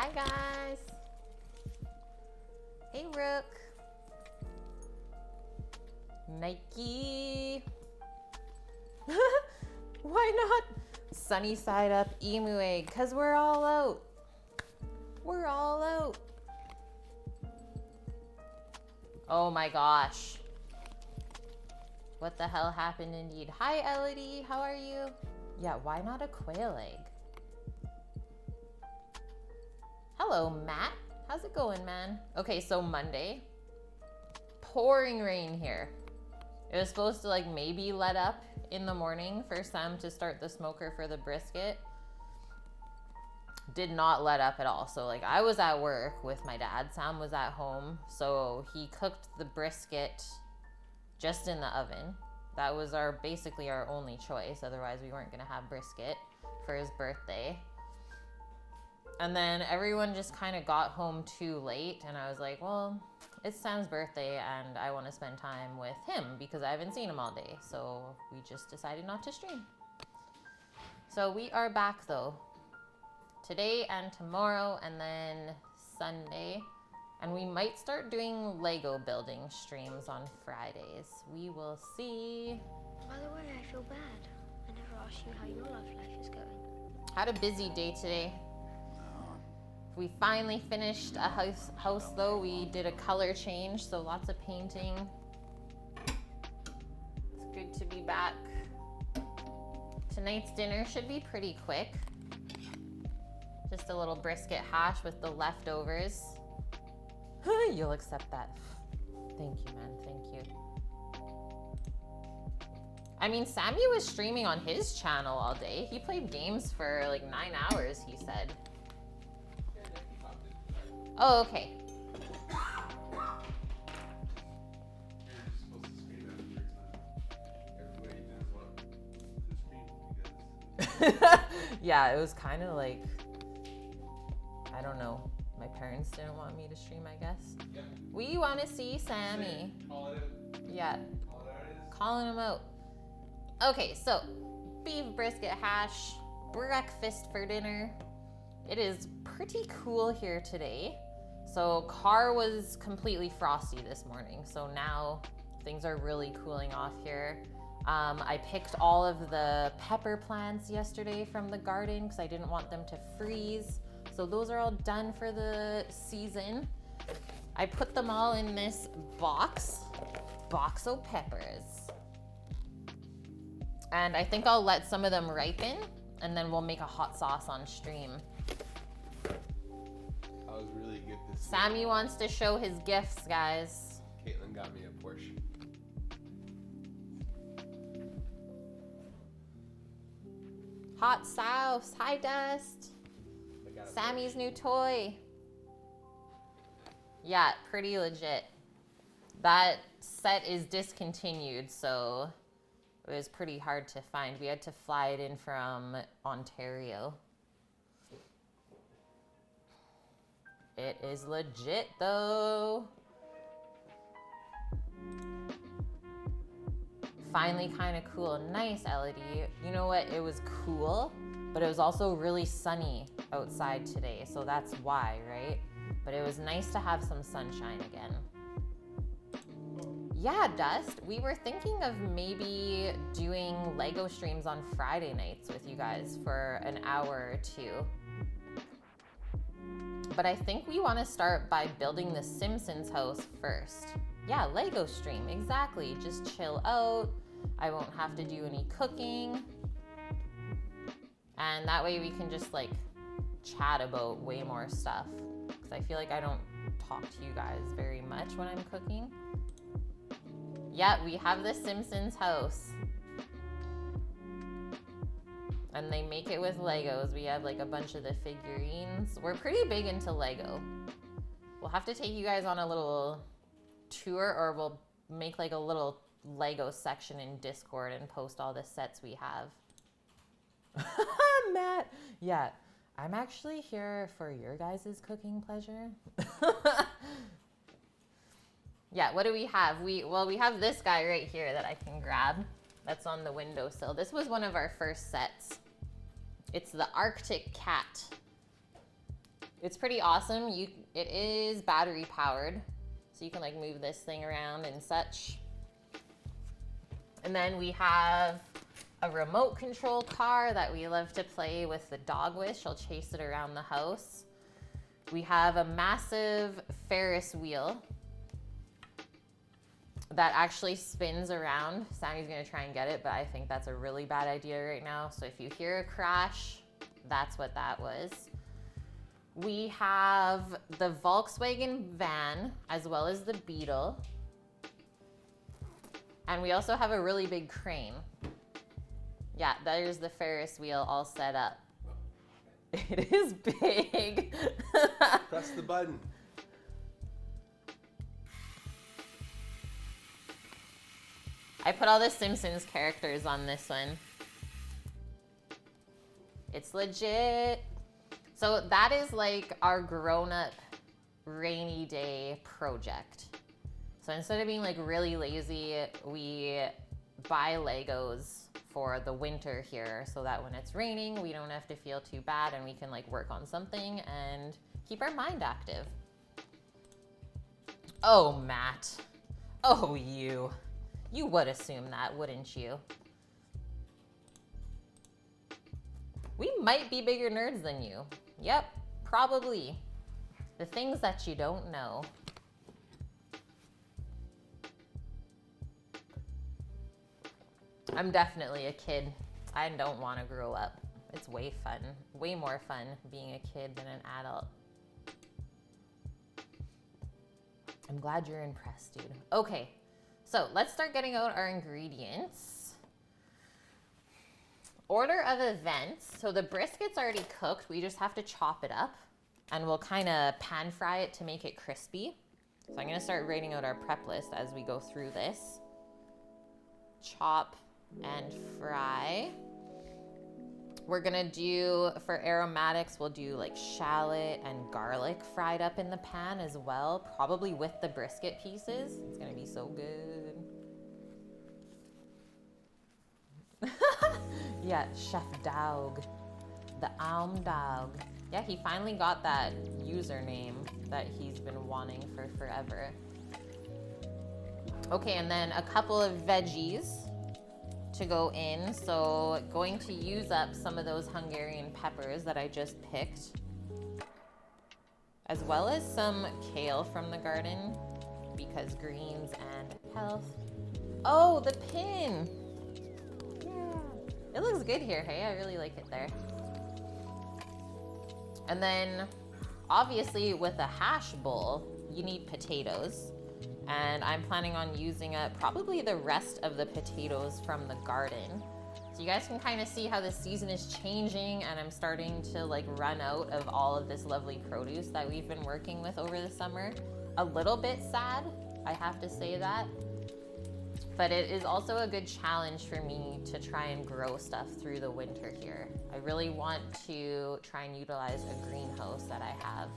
Hi guys. Hey Rook. Nike. Why not sunny side up emu egg? Cause we're all out. We're all out. Oh my gosh. What the hell happened indeed? Hi Elodie, how are you? Yeah, why not a quail egg? Hello, Matt. How's it going, man? Okay, so Monday, pouring rain here. It was supposed to like maybe let up in the morning for Sam to start the smoker for the brisket. Did not let up at all. So like I was at work with my dad. Sam was at home. So he cooked the brisket just in the oven. That was basically our only choice. Otherwise we weren't gonna have brisket for his birthday. And then everyone just kind of got home too late, and I was like, well, it's Sam's birthday and I want to spend time with him because I haven't seen him all day. So we just decided not to stream. So we are back though, today and tomorrow and then Sunday. And we might start doing Lego building streams on Fridays. We will see. By the way, I feel bad. I never asked you how your love life is going. Had a busy day today. We finally finished a house though. We did a color change, so lots of painting. It's good to be back. Tonight's dinner should be pretty quick. Just a little brisket hash with the leftovers. You'll accept that. Thank you, man. Thank you. I mean, Sammy was streaming on his channel all day. He played games for like 9 hours, he said. Oh, okay. Yeah, it was kind of like, I don't know. My parents didn't want me to stream, I guess. Yeah. We want to see Sammy. Call it in. Yeah. Call it calling him out. Okay, so beef brisket hash, breakfast for dinner. It is pretty cool here today. So car was completely frosty this morning. So now things are really cooling off here. I picked all of the pepper plants yesterday from the garden because I didn't want them to freeze. So those are all done for the season. I put them all in this box of peppers. And I think I'll let some of them ripen and then we'll make a hot sauce on stream. I was really good this Sammy year. wants to show his gifts, guys. Caitlin got me a Porsche. Hot sauce. Hi, Dust. Sammy's new toy. Yeah, pretty legit. That set is discontinued, so it was pretty hard to find. We had to fly it in from Ontario. It is legit though. Finally kind of cool. Nice, Elodie. You know what? It was cool, but it was also really sunny outside today, so that's why, right? But it was nice to have some sunshine again. Yeah, Dust. We were thinking of maybe doing Lego streams on Friday nights with you guys for an hour or two. But I think we want to start by building the Simpsons house first. Yeah, Lego stream, exactly. Just chill out. I won't have to do any cooking. And that way we can just like chat about way more stuff. Because I feel like I don't talk to you guys very much when I'm cooking. Yeah, we have the Simpsons house. And they make it with Legos. We have like a bunch of the figurines. We're pretty big into Lego. We'll have to take you guys on a little tour, or we'll make like a little Lego section in Discord and post all the sets we have. Matt. Yeah, I'm actually here for your guys' cooking pleasure. Yeah, what do we have? We have this guy right here that I can grab. That's on the windowsill. This was one of our first sets. It's the Arctic cat. It's pretty awesome. It is battery powered, so you can like move this thing around and such. And then we have a remote control car that we love to play with the dog with. She'll chase it around the house. We have a massive Ferris wheel that actually spins around. Sammy's gonna try and get it, but I think that's a really bad idea right now. So if you hear a crash, that's what that was. We have the Volkswagen van as well as the Beetle. And we also have a really big crane. Yeah, there's the Ferris wheel all set up. It is big. Press the button. I put all the Simpsons characters on this one. It's legit. So that is like our grown-up rainy day project. So instead of being like really lazy, we buy Legos for the winter here so that when it's raining, we don't have to feel too bad and we can like work on something and keep our mind active. Oh, Matt. Oh, you. You would assume that, wouldn't you? We might be bigger nerds than you. Yep, probably. The things that you don't know. I'm definitely a kid. I don't want to grow up. It's way fun, way more fun being a kid than an adult. I'm glad you're impressed, dude. Okay, so let's start getting out our ingredients. Order of events. So the brisket's already cooked. We just have to chop it up and we'll kind of pan fry it to make it crispy. So I'm gonna start writing out our prep list as we go through this. Chop and fry. We're gonna do, for aromatics, we'll do like shallot and garlic fried up in the pan as well, probably with the brisket pieces. It's gonna be so good. Yeah, Chef Dog, the Alm Dog. Yeah, he finally got that username that he's been wanting for forever. Okay, and then a couple of veggies to go in. So going to use up some of those Hungarian peppers that I just picked, as well as some kale from the garden because greens and health. Oh, the pin. Yeah, it looks good here. Hey, I really like it there. And then obviously with a hash bowl, you need potatoes. And I'm planning on using up probably the rest of the potatoes from the garden. So you guys can kind of see how the season is changing and I'm starting to like run out of all of this lovely produce that we've been working with over the summer. A little bit sad, I have to say that. But it is also a good challenge for me to try and grow stuff through the winter here. I really want to try and utilize a greenhouse that I have.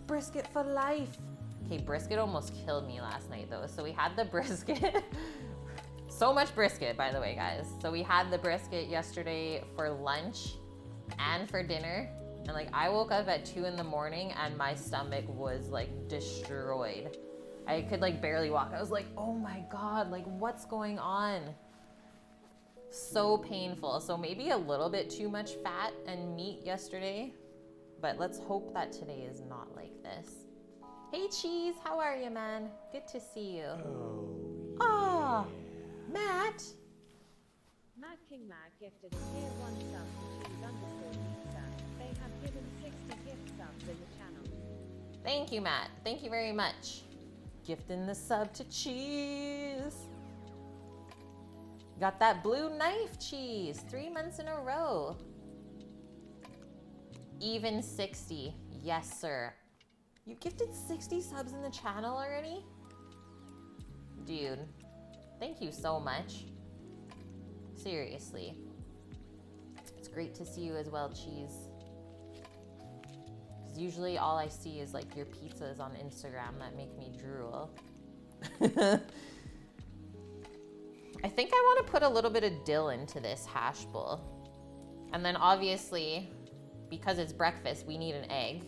Brisket for life. Okay, brisket almost killed me last night though. So we had the brisket. So much brisket, by the way, guys. So we had the brisket yesterday for lunch and for dinner. And like I woke up at 2 in the morning and my stomach was like destroyed. I could like barely walk. I was like, oh my God, like what's going on? So painful. So maybe a little bit too much fat and meat yesterday, but let's hope that today is not like this. Hey Cheese, how are you, man? Good to see you. Oh, Matt. Matt King Matt gifted a tier 1 sub to Cheese_Pizza. They have given 60 gift subs in the channel. Thank you, Matt. Thank you very much. Gifting the sub to Cheese. Got that blue knife, Cheese. 3 months in a row. Even 60. Yes, sir. You gifted 60 subs in the channel already? Dude, thank you so much. Seriously. It's great to see you as well, Cheese. Because usually all I see is like your pizzas on Instagram that make me drool. I think I want to put a little bit of dill into this hash bowl. And then obviously because it's breakfast, we need an egg.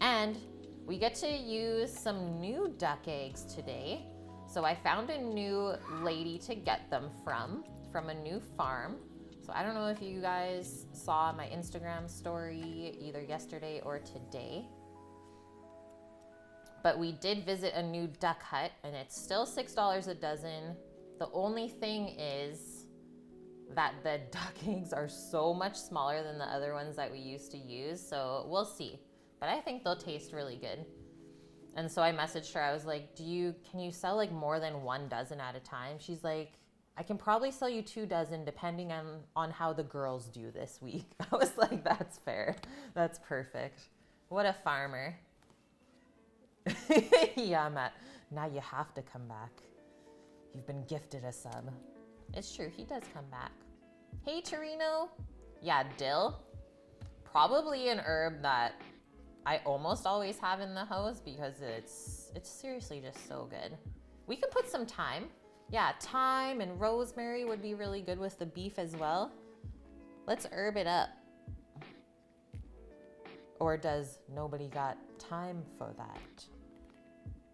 And we get to use some new duck eggs today. So I found a new lady to get them from a new farm. So I don't know if you guys saw my Instagram story either yesterday or today. But we did visit a new duck hut and it's still $6 a dozen. The only thing is that the duck eggs are so much smaller than the other ones that we used to use. So we'll see, but I think they'll taste really good. And so I messaged her, I was like, can you sell like more than 1 dozen at a time? She's like, I can probably sell you 2 dozen depending on how the girls do this week. I was like, that's fair. That's perfect. What a farmer. Yeah, Matt, now you have to come back. You've been gifted a sub. It's true, he does come back. Hey, Torino. Yeah, dill. Probably an herb that I almost always have in the house because it's seriously just so good. We can put some thyme. Yeah, thyme and rosemary would be really good with the beef as well. Let's herb it up. Or does nobody got time for that?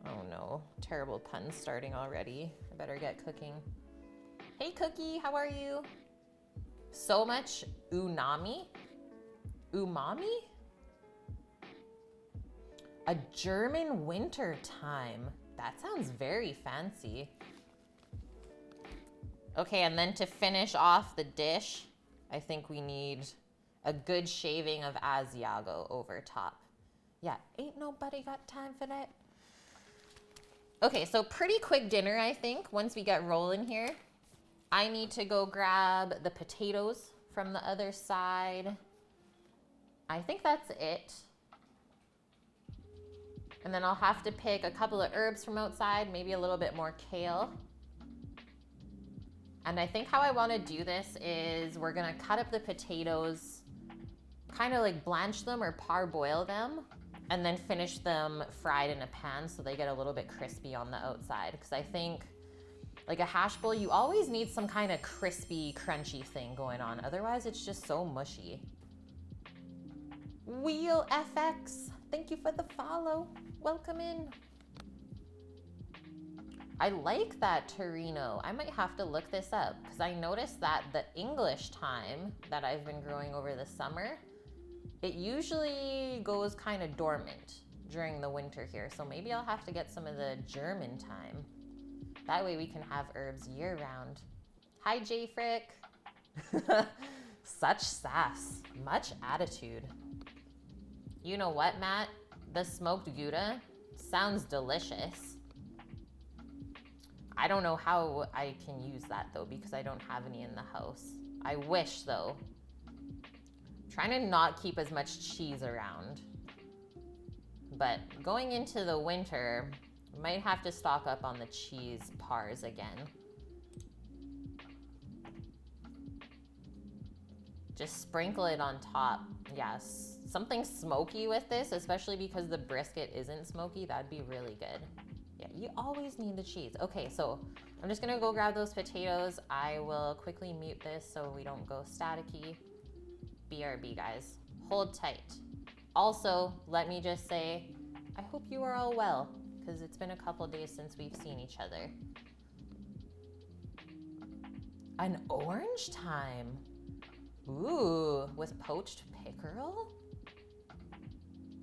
Oh no, terrible puns starting already. I better get cooking. Hey Cookie, how are you? So much unami? Umami? A German winter time. That sounds very fancy. Okay, and then to finish off the dish, I think we need a good shaving of Asiago over top. Yeah, ain't nobody got time for that. Okay, so pretty quick dinner, I think, once we get rolling here. I need to go grab the potatoes from the other side. I think that's it. And then I'll have to pick a couple of herbs from outside, maybe a little bit more kale. And I think how I want to do this is we're going to cut up the potatoes, kind of like blanch them or parboil them, and then finish them fried in a pan so they get a little bit crispy on the outside. Because I think like a hash bowl, you always need some kind of crispy, crunchy thing going on. Otherwise, it's just so mushy. Wheel FX, thank you for the follow. Welcome in. I like that Torino. I might have to look this up because I noticed that the English thyme that I've been growing over the summer, it usually goes kind of dormant during the winter here. So maybe I'll have to get some of the German thyme. That way we can have herbs year round. Hi, J Frick. Such sass, much attitude. You know what, Matt? The smoked Gouda sounds delicious. I don't know how I can use that though because I don't have any in the house. I wish though. I'm trying to not keep as much cheese around. But going into the winter, might have to stock up on the cheese pars again. Just sprinkle it on top. Yes, something smoky with this, especially because the brisket isn't smoky, that'd be really good. Yeah, you always need the cheese. Okay, so I'm just gonna go grab those potatoes. I will quickly mute this so we don't go staticky. BRB, guys. Hold tight. Also, let me just say, I hope you are all well, because it's been a couple days since we've seen each other. An orange thyme. Ooh, with poached pickerel?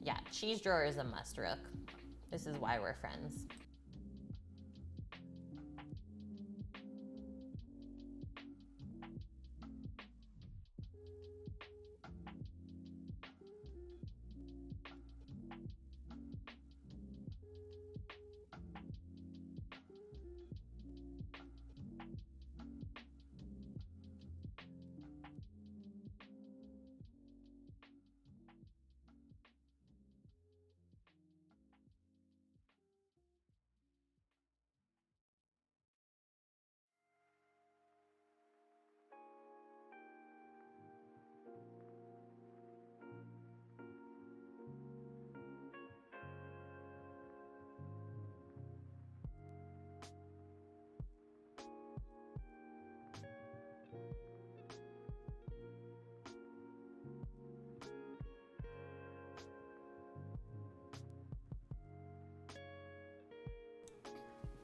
Yeah, cheese drawer is a must, Rook. This is why we're friends.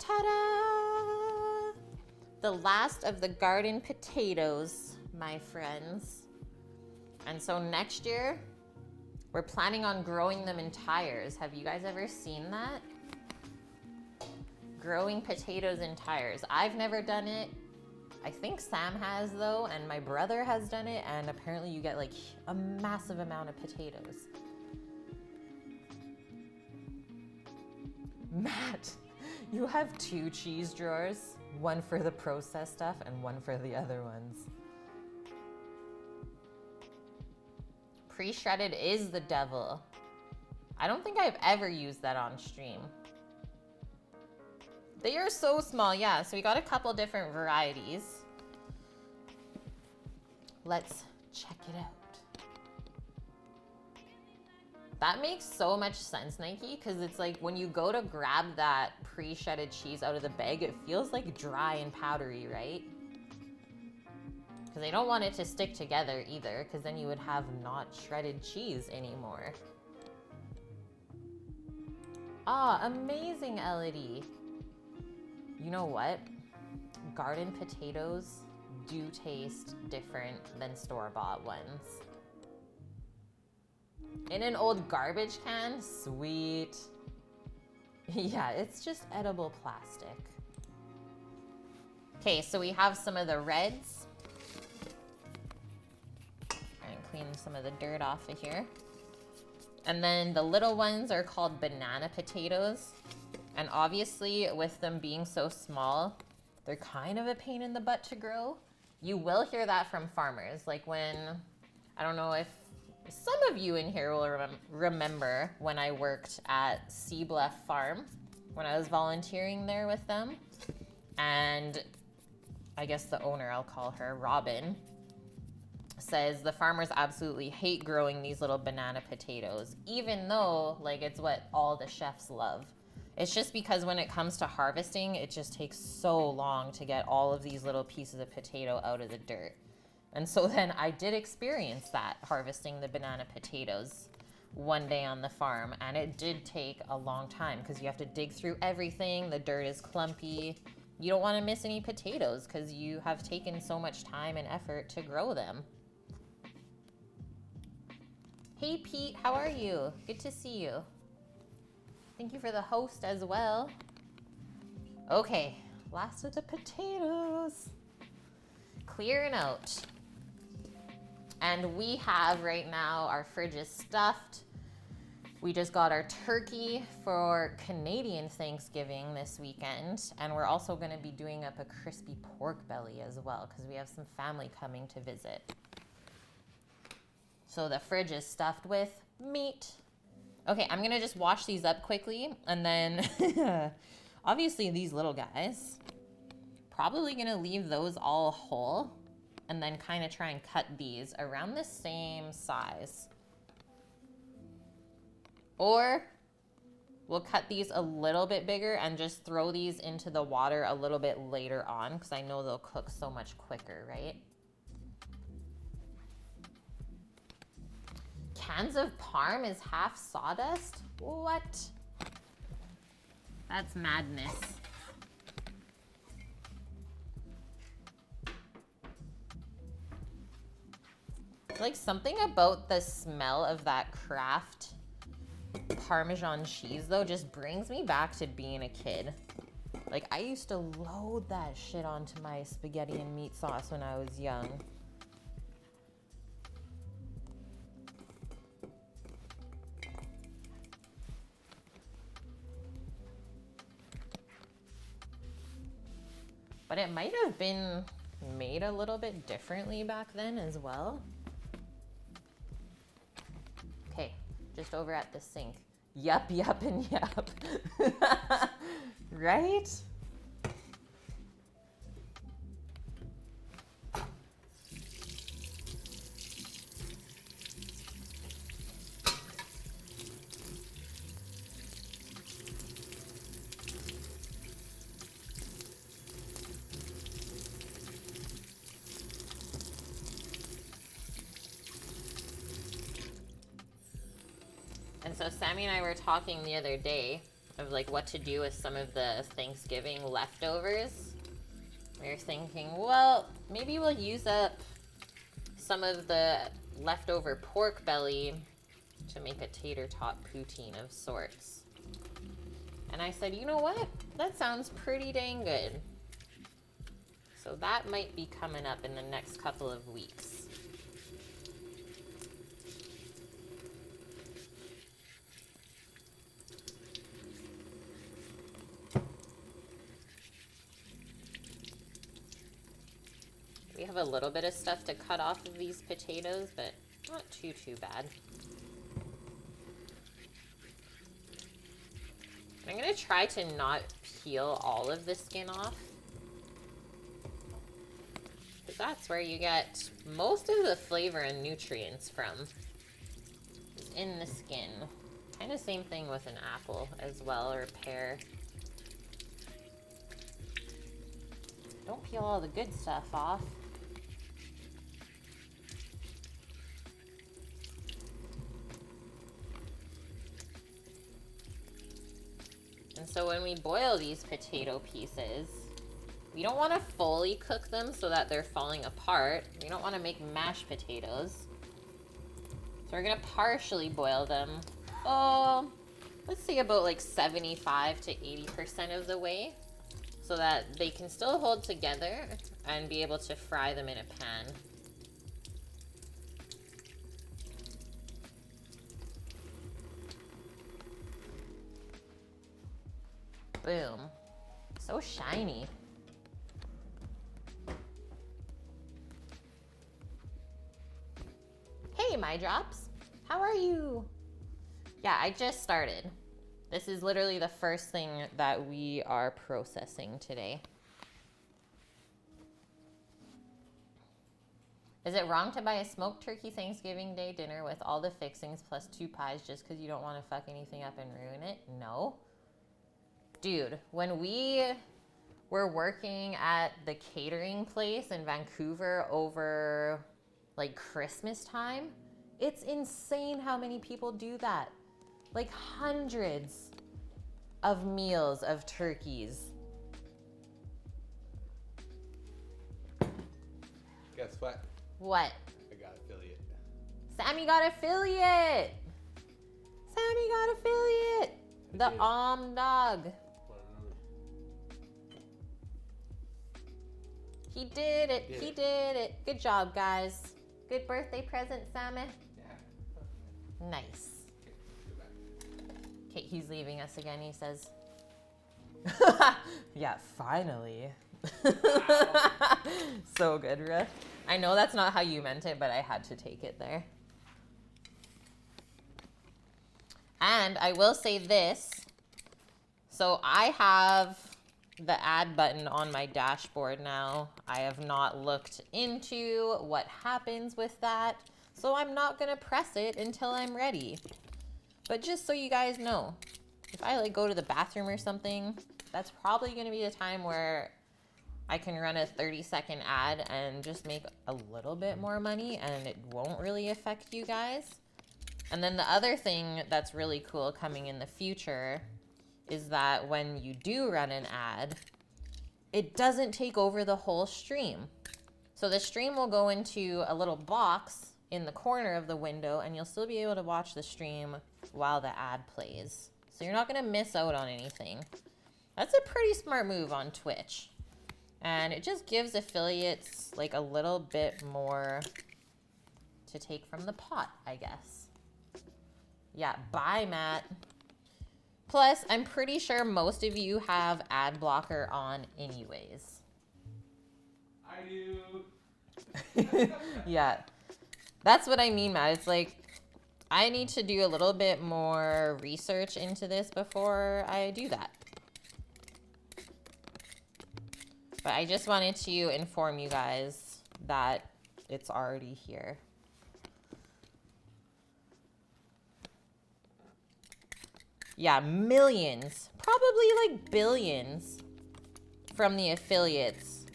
Ta-da! The last of the garden potatoes, my friends. And so next year, we're planning on growing them in tires. Have you guys ever seen that? Growing potatoes in tires. I've never done it. I think Sam has though, and my brother has done it, and apparently you get like a massive amount of potatoes. Matt, you have 2 cheese drawers, one for the processed stuff and one for the other ones. Pre-shredded is the devil. I don't think I've ever used that on stream. They are so small, yeah. So we got a couple different varieties. Let's check it out. That makes so much sense, Nike, because it's like when you go to grab that pre-shredded cheese out of the bag, it feels like dry and powdery, right? Because they don't want it to stick together either, because then you would have not shredded cheese anymore. Ah, amazing, Elodie. You know what? Garden potatoes do taste different than store-bought ones. In an old garbage can? Sweet. Yeah, it's just edible plastic. Okay, so we have some of the reds. And clean some of the dirt off of here. And then the little ones are called banana potatoes. And obviously, with them being so small, they're kind of a pain in the butt to grow. You will hear that from farmers. Like when, I don't know if some of you in here will remember when I worked at Sea Bluff Farm, when I was volunteering there with them. And I guess the owner, I'll call her, Robin, says the farmers absolutely hate growing these little banana potatoes, even though like it's what all the chefs love. It's just because when it comes to harvesting, it just takes so long to get all of these little pieces of potato out of the dirt. And so then I did experience that, harvesting the banana potatoes one day on the farm. And it did take a long time because you have to dig through everything. The dirt is clumpy. You don't want to miss any potatoes because you have taken so much time and effort to grow them. Hey Pete, how are you? Good to see you. Thank you for the host as well. Okay, last of the potatoes. Clearing out. And we have right now, our fridge is stuffed. We just got our turkey for Canadian Thanksgiving this weekend. And we're also gonna be doing up a crispy pork belly as well because we have some family coming to visit. So the fridge is stuffed with meat. Okay, I'm gonna just wash these up quickly and then obviously these little guys, probably gonna leave those all whole and then kind of try and cut these around the same size. Or we'll cut these a little bit bigger and just throw these into the water a little bit later on because I know they'll cook so much quicker, right? Cans of parm is half sawdust? What? That's madness. Like something about the smell of that Kraft Parmesan cheese though just brings me back to being a kid. Like I used to load that shit onto my spaghetti and meat sauce when I was young. But it might have been made a little bit differently back then as well. Okay, just over at the sink. Yup, yup, and yup. Right? And so Sammy and I were talking the other day of like what to do with some of the Thanksgiving leftovers. We were thinking, well, maybe we'll use up some of the leftover pork belly to make a tater tot poutine of sorts. And I said, you know what? That sounds pretty dang good. So that might be coming up in the next couple of weeks. We have a little bit of stuff to cut off of these potatoes, but not too bad. I'm gonna try to not peel all of the skin off, because that's where you get most of the flavor and nutrients from, is in the skin. Kind of same thing with an apple as well, or a pear. Don't peel all the good stuff off. And so when we boil these potato pieces, we don't want to fully cook them so that they're falling apart. We don't want to make mashed potatoes. So we're going to partially boil them. Oh, let's say about like 75 to 80% of the way, so that they can still hold together and be able to fry them in a pan. Boom. So shiny. Hey, my drops. How are you? Yeah, I just started. This is literally the first thing that we are processing today. Is it wrong to buy a smoked turkey Thanksgiving Day dinner with all the fixings plus 2 pies just because you don't want to fuck anything up and ruin it? No. Dude, when we were working at the catering place in Vancouver over like Christmas time, it's insane how many people do that. Like hundreds of meals of turkeys. Guess what? What? I got affiliate. Sammy got affiliate. Sammy got affiliate. The dog. He did it. He did it. Good job, guys. Good birthday present, Sammy. Yeah. Nice. Okay, he's leaving us again, he says. Yeah, finally. So good, Ruth. I know that's not how you meant it, but I had to take it there. And I will say this. So I have the add button on my dashboard now. I have not looked into what happens with that, so I'm not gonna press it until I'm ready. But just so you guys know, if I like go to the bathroom or something, that's probably gonna be the time where I can run a 30-second ad and just make a little bit more money, and it won't really affect you guys. And then the other thing that's really cool coming in the future is that when you do run an ad, it doesn't take over the whole stream. So the stream will go into a little box in the corner of the window, and you'll still be able to watch the stream while the ad plays. So you're not gonna miss out on anything. That's a pretty smart move on Twitch. And it just gives affiliates like a little bit more to take from the pot, I guess. Yeah, bye, Matt. Plus, I'm pretty sure most of you have ad blocker on anyways. I do. Yeah, that's what I mean, Matt. It's like, I need to do a little bit more research into this before I do that. But I just wanted to inform you guys that it's already here. Yeah, millions, probably like billions from the affiliates.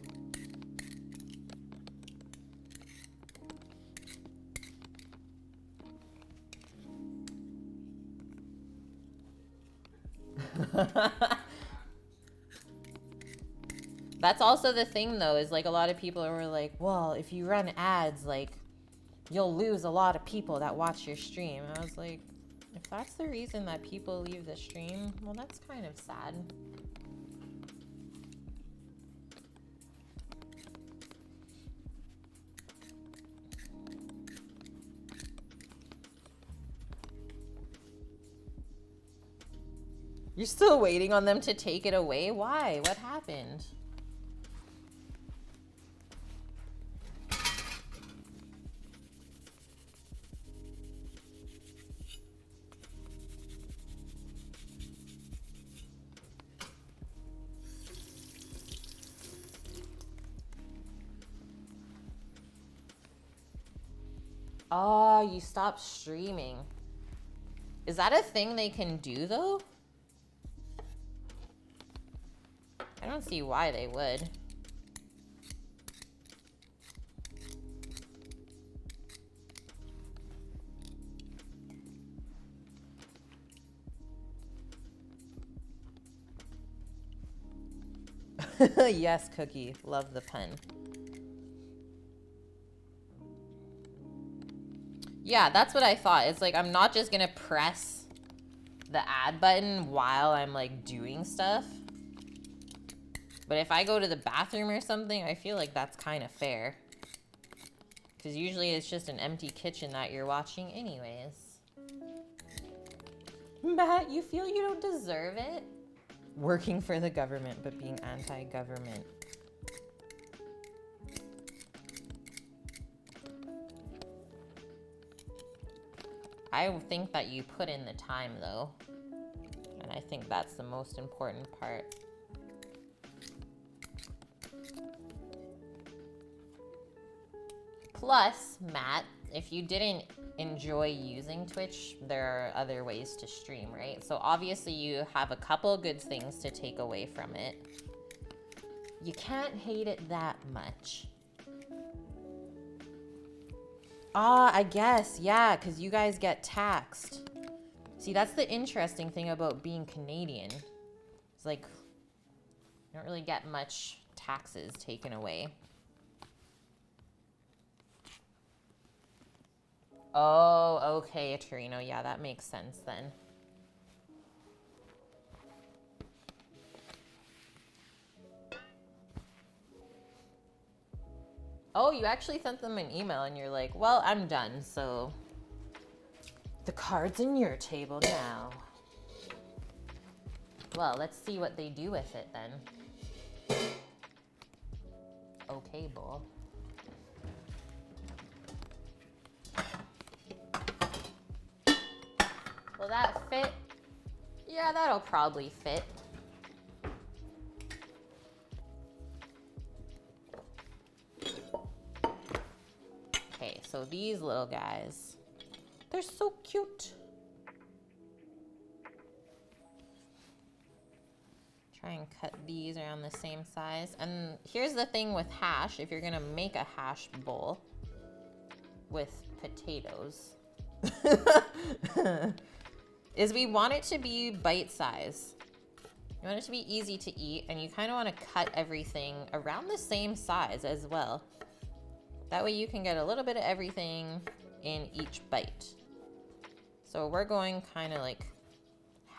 That's also the thing though, is like a lot of people were like, well, if you run ads, like you'll lose a lot of people that watch your stream. I was like, if that's the reason that people leave the stream, well, that's kind of sad. You're still waiting on them to take it away? Why? What happened? Oh, you stopped streaming. Is that a thing they can do though? I don't see why they would. Yes, Cookie. Love the pun. Yeah, that's what I thought. It's like, I'm not just gonna press the add button while I'm like doing stuff. But if I go to the bathroom or something, I feel like that's kind of fair. Because usually it's just an empty kitchen that you're watching anyways. Matt, you feel you don't deserve it? Working for the government, but being anti-government. I think that you put in the time though. And I think that's the most important part. Plus, Matt, if you didn't enjoy using Twitch, there are other ways to stream, right? So obviously you have a couple good things to take away from it. You can't hate it that much. Ah, I guess, yeah, because you guys get taxed. See, that's the interesting thing about being Canadian. It's like, you don't really get much taxes taken away. Oh, okay, Torino. Yeah, that makes sense then. Oh, you actually sent them an email and you're like, well, I'm done, so the card's in your table now. Well, let's see what they do with it then. Okay, bull. Will that fit? Yeah, that'll probably fit. Okay, so these little guys, they're so cute. Try and cut these around the same size. And here's the thing with hash, if you're gonna make a hash bowl with potatoes, is we want it to be bite size. You want it to be easy to eat, and you kind of want to cut everything around the same size as well. That way you can get a little bit of everything in each bite. So we're going kind of like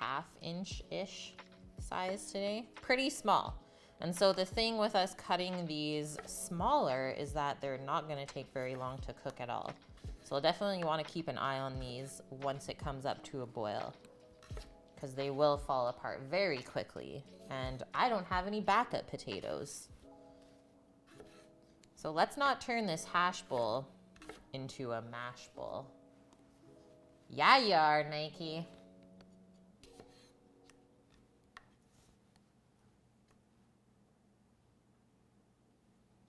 1/2 inch-ish size today. Pretty small. And so the thing with us cutting these smaller is that they're not going to take very long to cook at all. So definitely you want to keep an eye on these once it comes up to a boil, because they will fall apart very quickly. And I don't have any backup potatoes. So let's not turn this hash bowl into a mash bowl. Yeah, you are, Nike.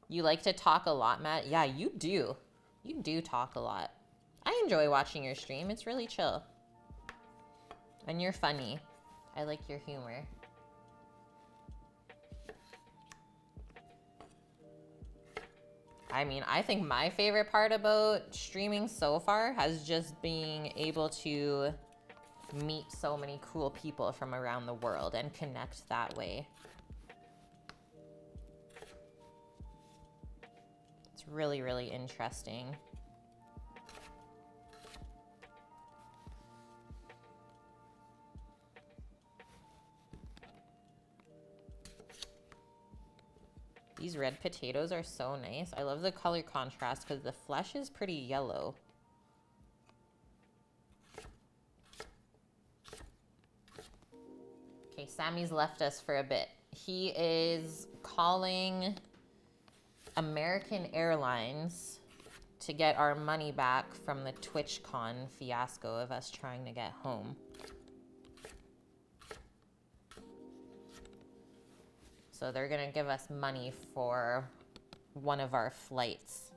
You like to talk a lot, Matt? Yeah, you do. You do talk a lot. I enjoy watching your stream. It's really chill. And you're funny. I like your humor. I mean, I think my favorite part about streaming so far has just being able to meet so many cool people from around the world and connect that way. It's really, really interesting. These red potatoes are so nice. I love the color contrast because the flesh is pretty yellow. Okay, Sammy's left us for a bit. He is calling American Airlines to get our money back from the TwitchCon fiasco of us trying to get home. So they're gonna give us money for one of our flights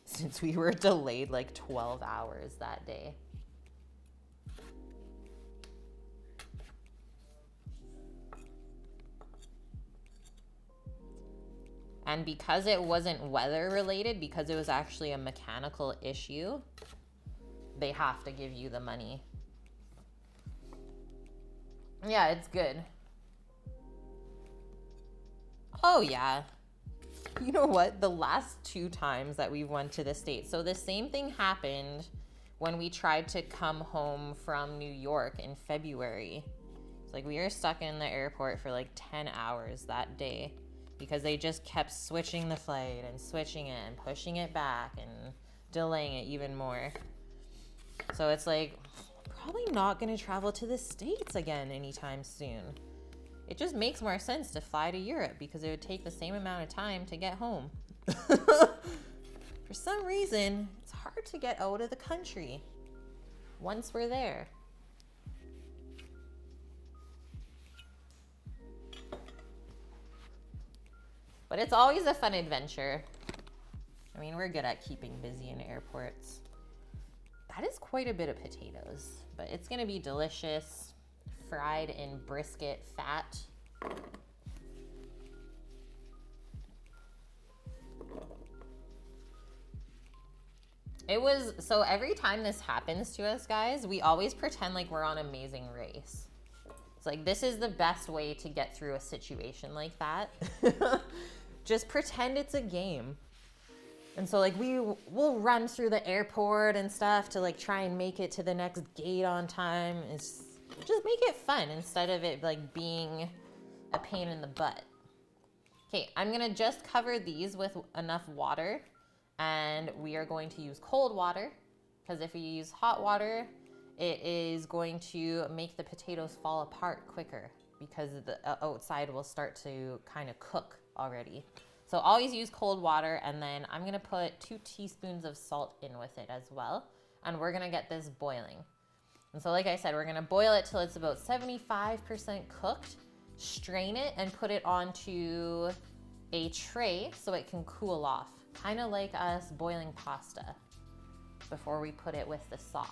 since we were delayed like 12 hours that day. And because it wasn't weather related, because it was actually a mechanical issue, they have to give you the money. Yeah, it's good. Oh yeah. You know what? The last 2 times that we went to the States. So the same thing happened when we tried to come home from New York in February. It's like we were stuck in the airport for like 10 hours that day because they just kept switching the flight and switching it and pushing it back and delaying it even more. So it's like, probably not going to travel to the States again anytime soon. It just makes more sense to fly to Europe because it would take the same amount of time to get home. For some reason, it's hard to get out of the country once we're there. But it's always a fun adventure. I mean, we're good at keeping busy in airports. That is quite a bit of potatoes, but it's gonna be delicious. Fried in brisket fat. It was, so every time this happens to us, guys, we always pretend like we're on Amazing Race. It's like, this is the best way to get through a situation like that. Just pretend it's a game. And so like we'll run through the airport and stuff to like try and make it to the next gate on time. It's just make it fun instead of it like being a pain in the butt. Okay, I'm gonna just cover these with enough water, and we are going to use cold water because if we use hot water, it is going to make the potatoes fall apart quicker because the outside will start to kind of cook already. So always use cold water, and then I'm gonna put 2 teaspoons of salt in with it as well, and we're gonna get this boiling. And so like I said, we're gonna boil it till it's about 75% cooked, strain it and put it onto a tray so it can cool off, kind of like us boiling pasta before we put it with the sauce.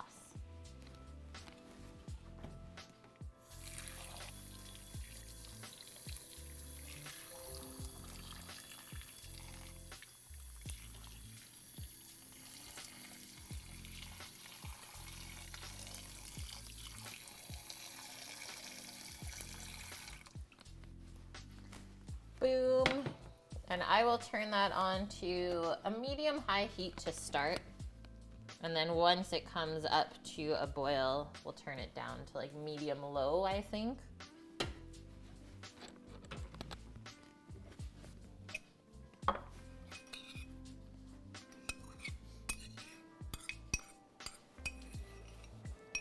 Boom. And I will turn that on to a medium-high heat to start. And then once it comes up to a boil, we'll turn it down to like medium-low, I think.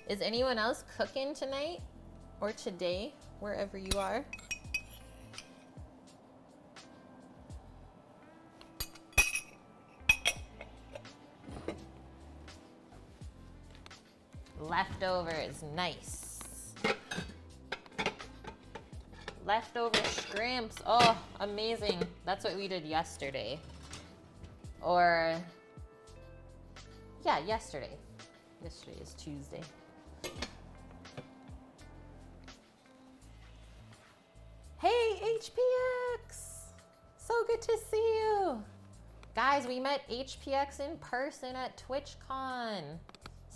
Is anyone else cooking tonight or today, wherever you are? Leftovers, nice. Leftover shrimps, oh, amazing. That's what we did yesterday. Or, yeah, yesterday. Yesterday is Tuesday. Hey, HPX! So good to see you. Guys, we met HPX in person at TwitchCon.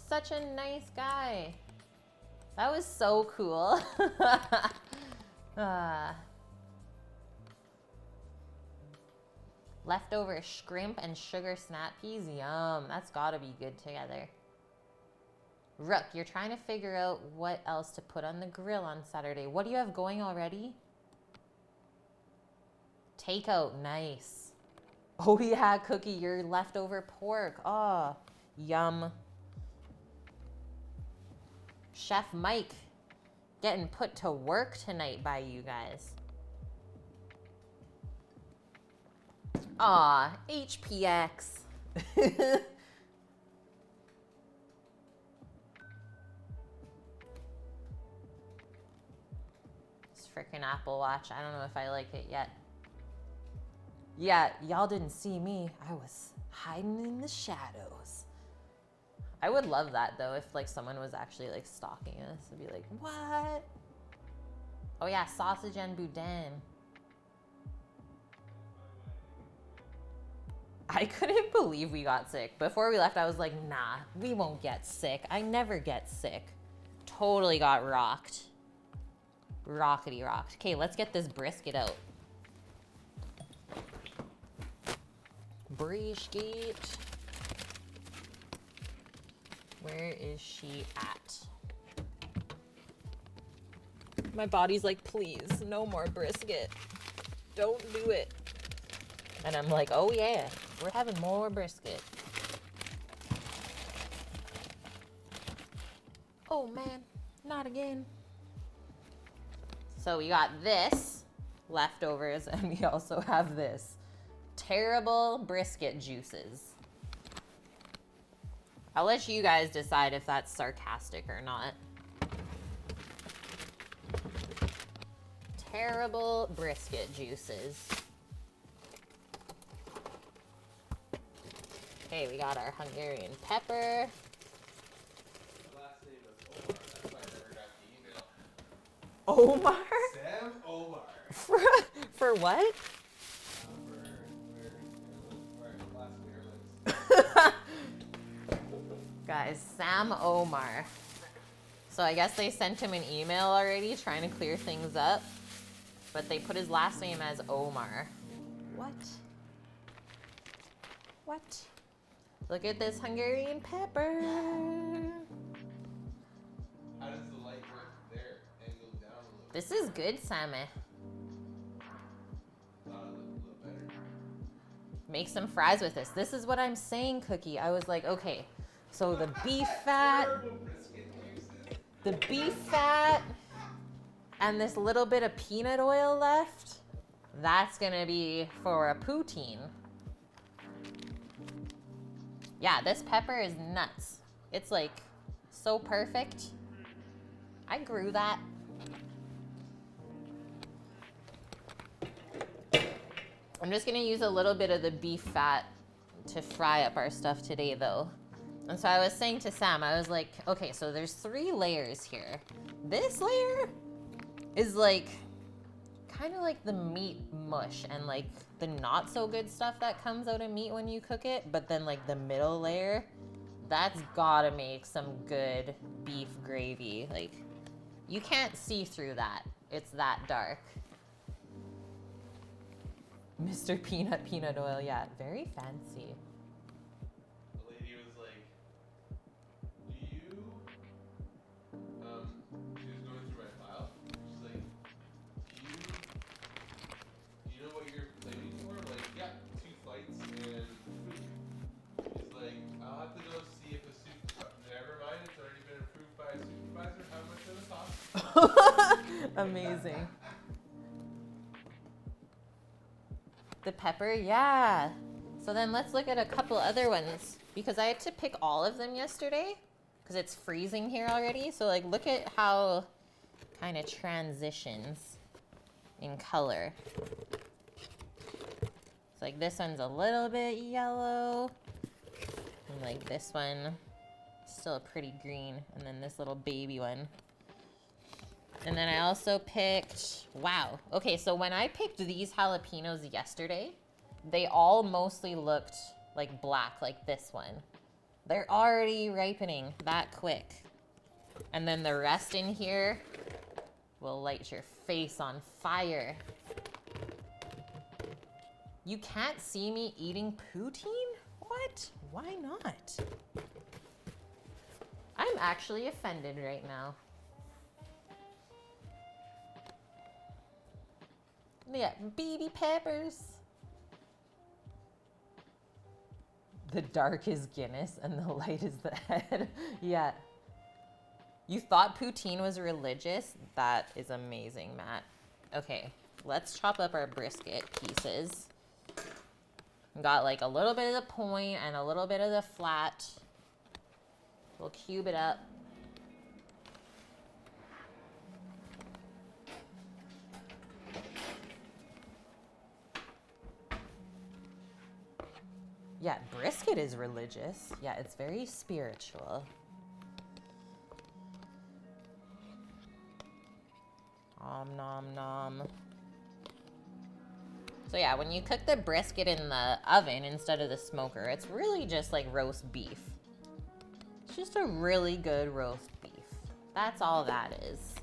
such a nice guy. That was so cool. Leftover shrimp and sugar snap peas. Yum. That's gotta be good together. Rook, you're trying to figure out what else to put on the grill on Saturday. What do you have going already? Takeout. Nice. Oh yeah, Cookie, your leftover pork. Oh, yum. Chef Mike getting put to work tonight by you guys. Aw, HPX. This frickin' Apple Watch. I don't know if I like it yet. Yeah, y'all didn't see me. I was hiding in the shadows. I would love that though if like someone was actually like stalking us. I'd be like, what? Oh yeah, sausage and boudin. I couldn't believe we got sick. Before we left, I was like, nah, we won't get sick. I never get sick. Totally got rocked. Rockety rocked. Okay, let's get this brisket out. Brisket. Where is she at? My body's like, please, no more brisket. Don't do it. And I'm like, oh yeah, we're having more brisket. Oh man, not again. So we got this, leftovers, and we also have this. Terrible brisket juices. I'll let you guys decide if that's sarcastic or not. Terrible brisket juices. Okay, we got our Hungarian pepper. The last name was Omar. That's why I never got the email. Omar? Sam Omar. For what? Guys, Sam Omar. So I guess they sent him an email already trying to clear things up, but they put his last name as Omar. What? What? Look at this Hungarian pepper. How does the light work there? Angled down a little. This is good, Sammy. Thought it looked a little better. Make some fries with this. This is what I'm saying, Cookie. I was like, okay, so the beef fat, and this little bit of peanut oil left, that's gonna be for a poutine. Yeah, this pepper is nuts. It's like so perfect. I grew that. I'm just gonna use a little bit of the beef fat to fry up our stuff today though. And so I was saying to Sam, I was like, okay, so there's 3 layers here. This layer is like, kind of like the meat mush and like the not so good stuff that comes out of meat when you cook it. But then like the middle layer, that's gotta make some good beef gravy. Like, you can't see through that. It's that dark. Mr. Peanut oil, yeah, very fancy. The lady was like, do you, she was going through my file. She's like, do you know what you're claiming for? I'm like, yeah, 2 flights and food. She's like, I'll have to go see if a never mind, it's already been approved by a supervisor. How much does it cost? Amazing. The pepper, yeah. So then let's look at a couple other ones because I had to pick all of them yesterday because it's freezing here already. So like, look at how kind of transitions in color. It's like this one's a little bit yellow, and like this one, still a pretty green, and then this little baby one. And then I also picked, wow. Okay, so when I picked these jalapenos yesterday, they all mostly looked like black, like this one. They're already ripening that quick. And then the rest in here will light your face on fire. You can't see me eating poutine? What? Why not? I'm actually offended right now. Yeah, baby peppers. The dark is Guinness and the light is the head. Yeah. You thought poutine was religious? That is amazing, Matt. Okay, let's chop up our brisket pieces. Got like a little bit of the point and a little bit of the flat. We'll cube it up. Yeah, brisket is religious. Yeah, it's very spiritual. Om nom nom. So yeah, when you cook the brisket in the oven instead of the smoker, it's really just like roast beef. It's just a really good roast beef. That's all that is.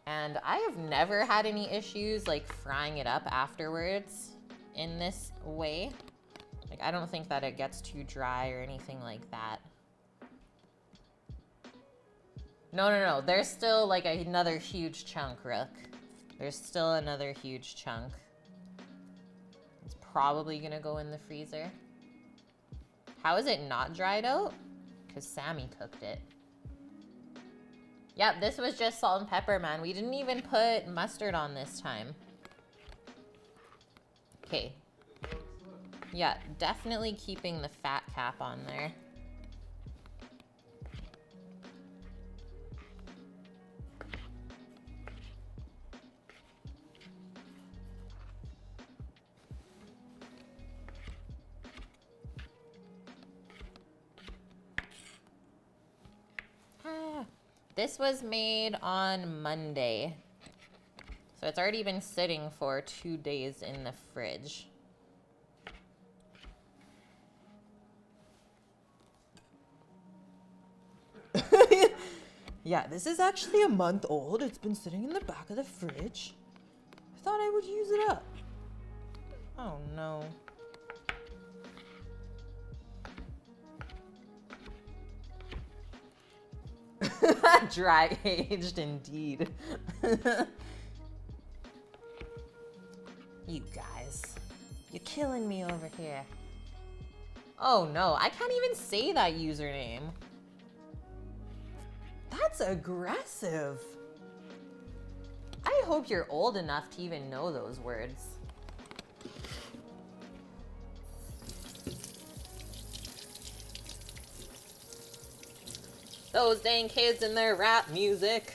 And I have never had any issues like frying it up afterwards in this way. Like, I don't think that it gets too dry or anything like that. No. There's still like another huge chunk, Rook. There's still another huge chunk. It's probably gonna go in the freezer. How is it not dried out? Because Sammy cooked it. Yep, this was just salt and pepper, man. We didn't even put mustard on this time. Okay. Yeah, definitely keeping the fat cap on there. This was made on Monday. So it's already been sitting for 2 days in the fridge. Yeah, this is actually a month old. It's been sitting in the back of the fridge. I thought I would use it up. Oh no. Dry aged indeed. You guys, you're killing me over here. Oh no, I can't even say that username. That's aggressive. I hope you're old enough to even know those words. Those dang kids and their rap music.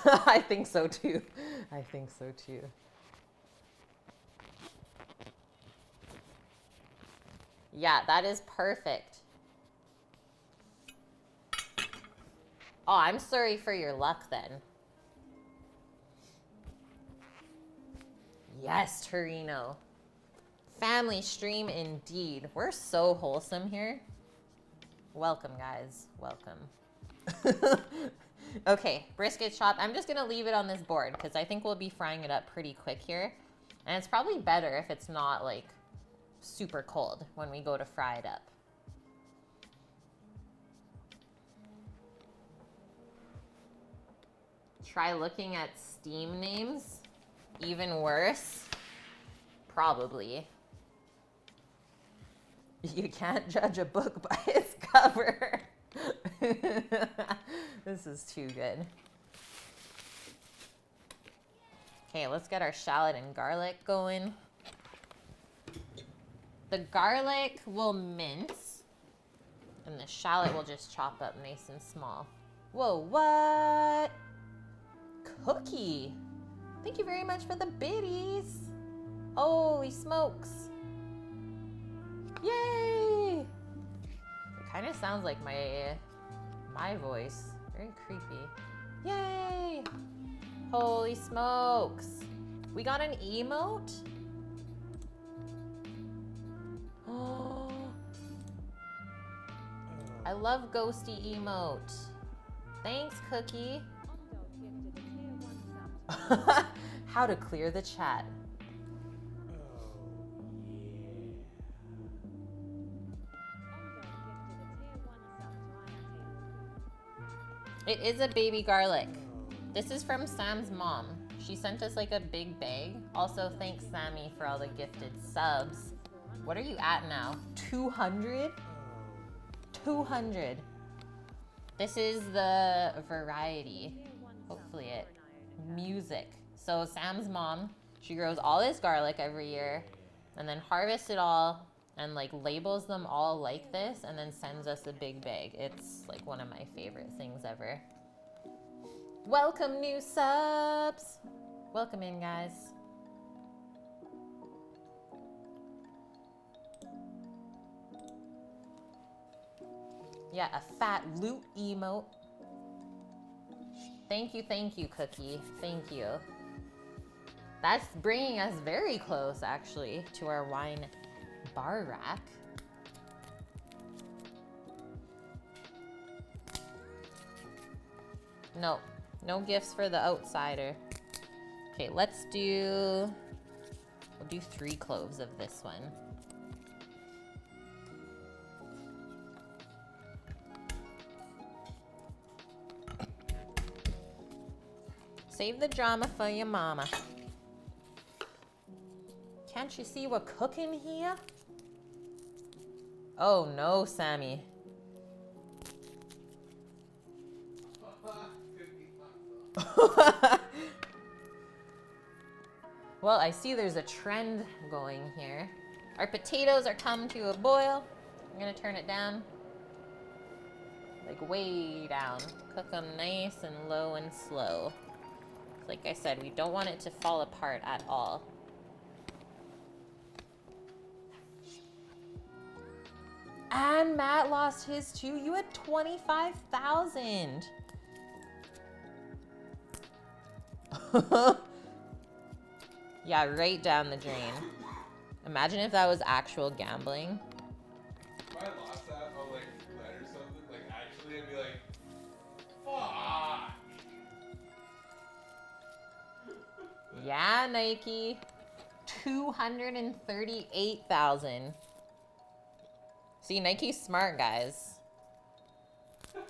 I think so too. I think so too. Yeah, that is perfect. Oh, I'm sorry for your luck then. Yes, Torino. Family stream indeed. We're so wholesome here. Welcome, guys. Welcome. Okay, brisket chopped. I'm just going to leave it on this board because I think we'll be frying it up pretty quick here. And it's probably better if it's not like super cold when we go to fry it up. Try looking at Steam names. Even worse. Probably. You can't judge a book by its cover. This is too good. Okay, let's get our shallot and garlic going. The garlic will mince, and the shallot will just chop up nice and small. Whoa, what? Cookie. Thank you very much for the biddies. Holy smokes. Yay! It kind of sounds like my voice. Very creepy. Yay! Holy smokes. We got an emote? Oh. I love ghosty emote. Thanks, Cookie. Ondo gifted a tier 1 sub. How to clear the chat. It is a baby garlic. This is from Sam's mom. She sent us like a big bag. Also, thanks Sammy for all the gifted subs. What are you at now? 200? 200. This is the variety. Hopefully it. Music. So Sam's mom, she grows all this garlic every year and then harvests it all and like labels them all like this and then sends us a big bag. It's like one of my favorite things ever. Welcome new subs. Welcome in, guys. Yeah, a fat loot emote. Thank you, Cookie. Thank you. That's bringing us very close, actually, to our wine bar rack. No, no gifts for the outsider. Okay, we'll do 3 cloves of this one. Save the drama for your mama. Can't you see we're cooking here? Oh no, Sammy. Well, I see there's a trend going here. Our potatoes are come to a boil. I'm gonna turn it down. Like way down. Cook them nice and low and slow. Like I said, we don't want it to fall apart at all. And Matt lost his too. You had 25,000. Yeah, right down the drain. Imagine if that was actual gambling. If I lost that on like roulette or something, like actually I'd be like, fuck. Yeah, Nike. 238,000. See, Nike's smart, guys. I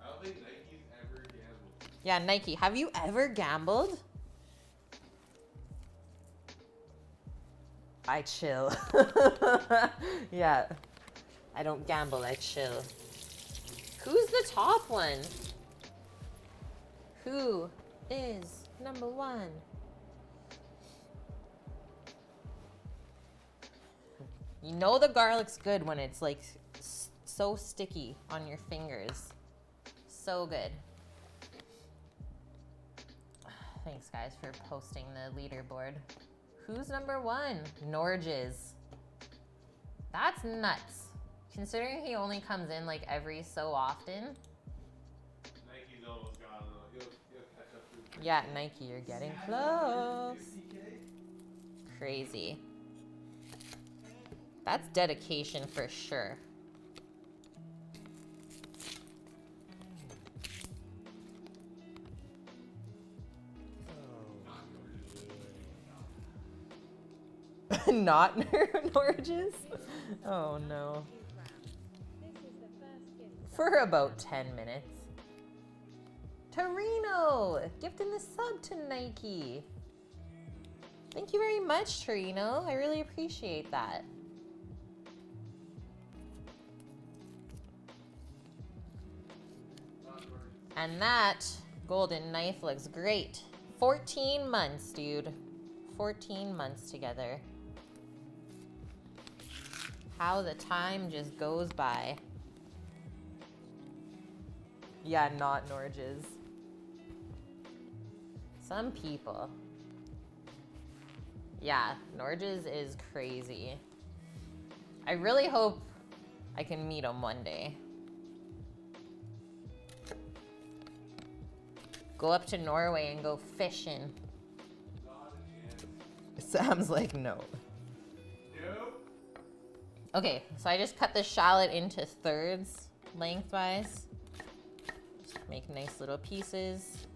don't think Nike's ever gambled. Yeah, Nike, have you ever gambled? I chill. Yeah, I don't gamble, I chill. Who's the top one? Who is number 1? You know the garlic's good when it's like so sticky on your fingers. So good. Thanks guys for posting the leaderboard. Who's number 1? Norges. That's nuts. Considering he only comes in like every so often. Nike's almost gone though. He'll catch up to. Yeah, Nike, you're getting close. Crazy. That's dedication for sure. Not Norges? Oh no. For about 10 minutes. Torino! Gifting the sub to Nike. Thank you very much, Torino. I really appreciate that. And that golden knife looks great. 14 months, dude. 14 months together. How the time just goes by. Yeah, not Norges. Some people. Yeah, Norges is crazy. I really hope I can meet him one day. Go up to Norway and go fishing. Not a chance. Sam's like, no. Nope. Okay, so I just cut the shallot into thirds lengthwise. Just make nice little pieces.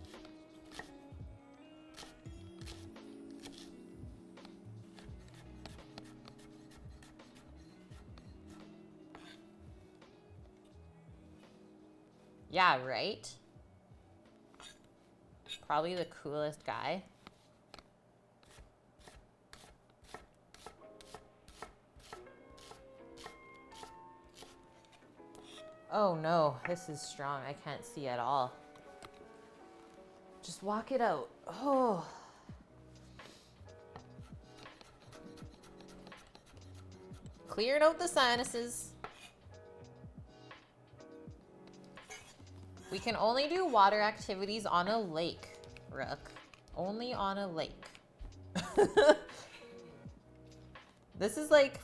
Yeah, right? Probably the coolest guy. Oh no, this is strong. I can't see at all. Just walk it out. Oh. Clearing out the sinuses. We can only do water activities on a lake, Rook. Only on a lake. This is like,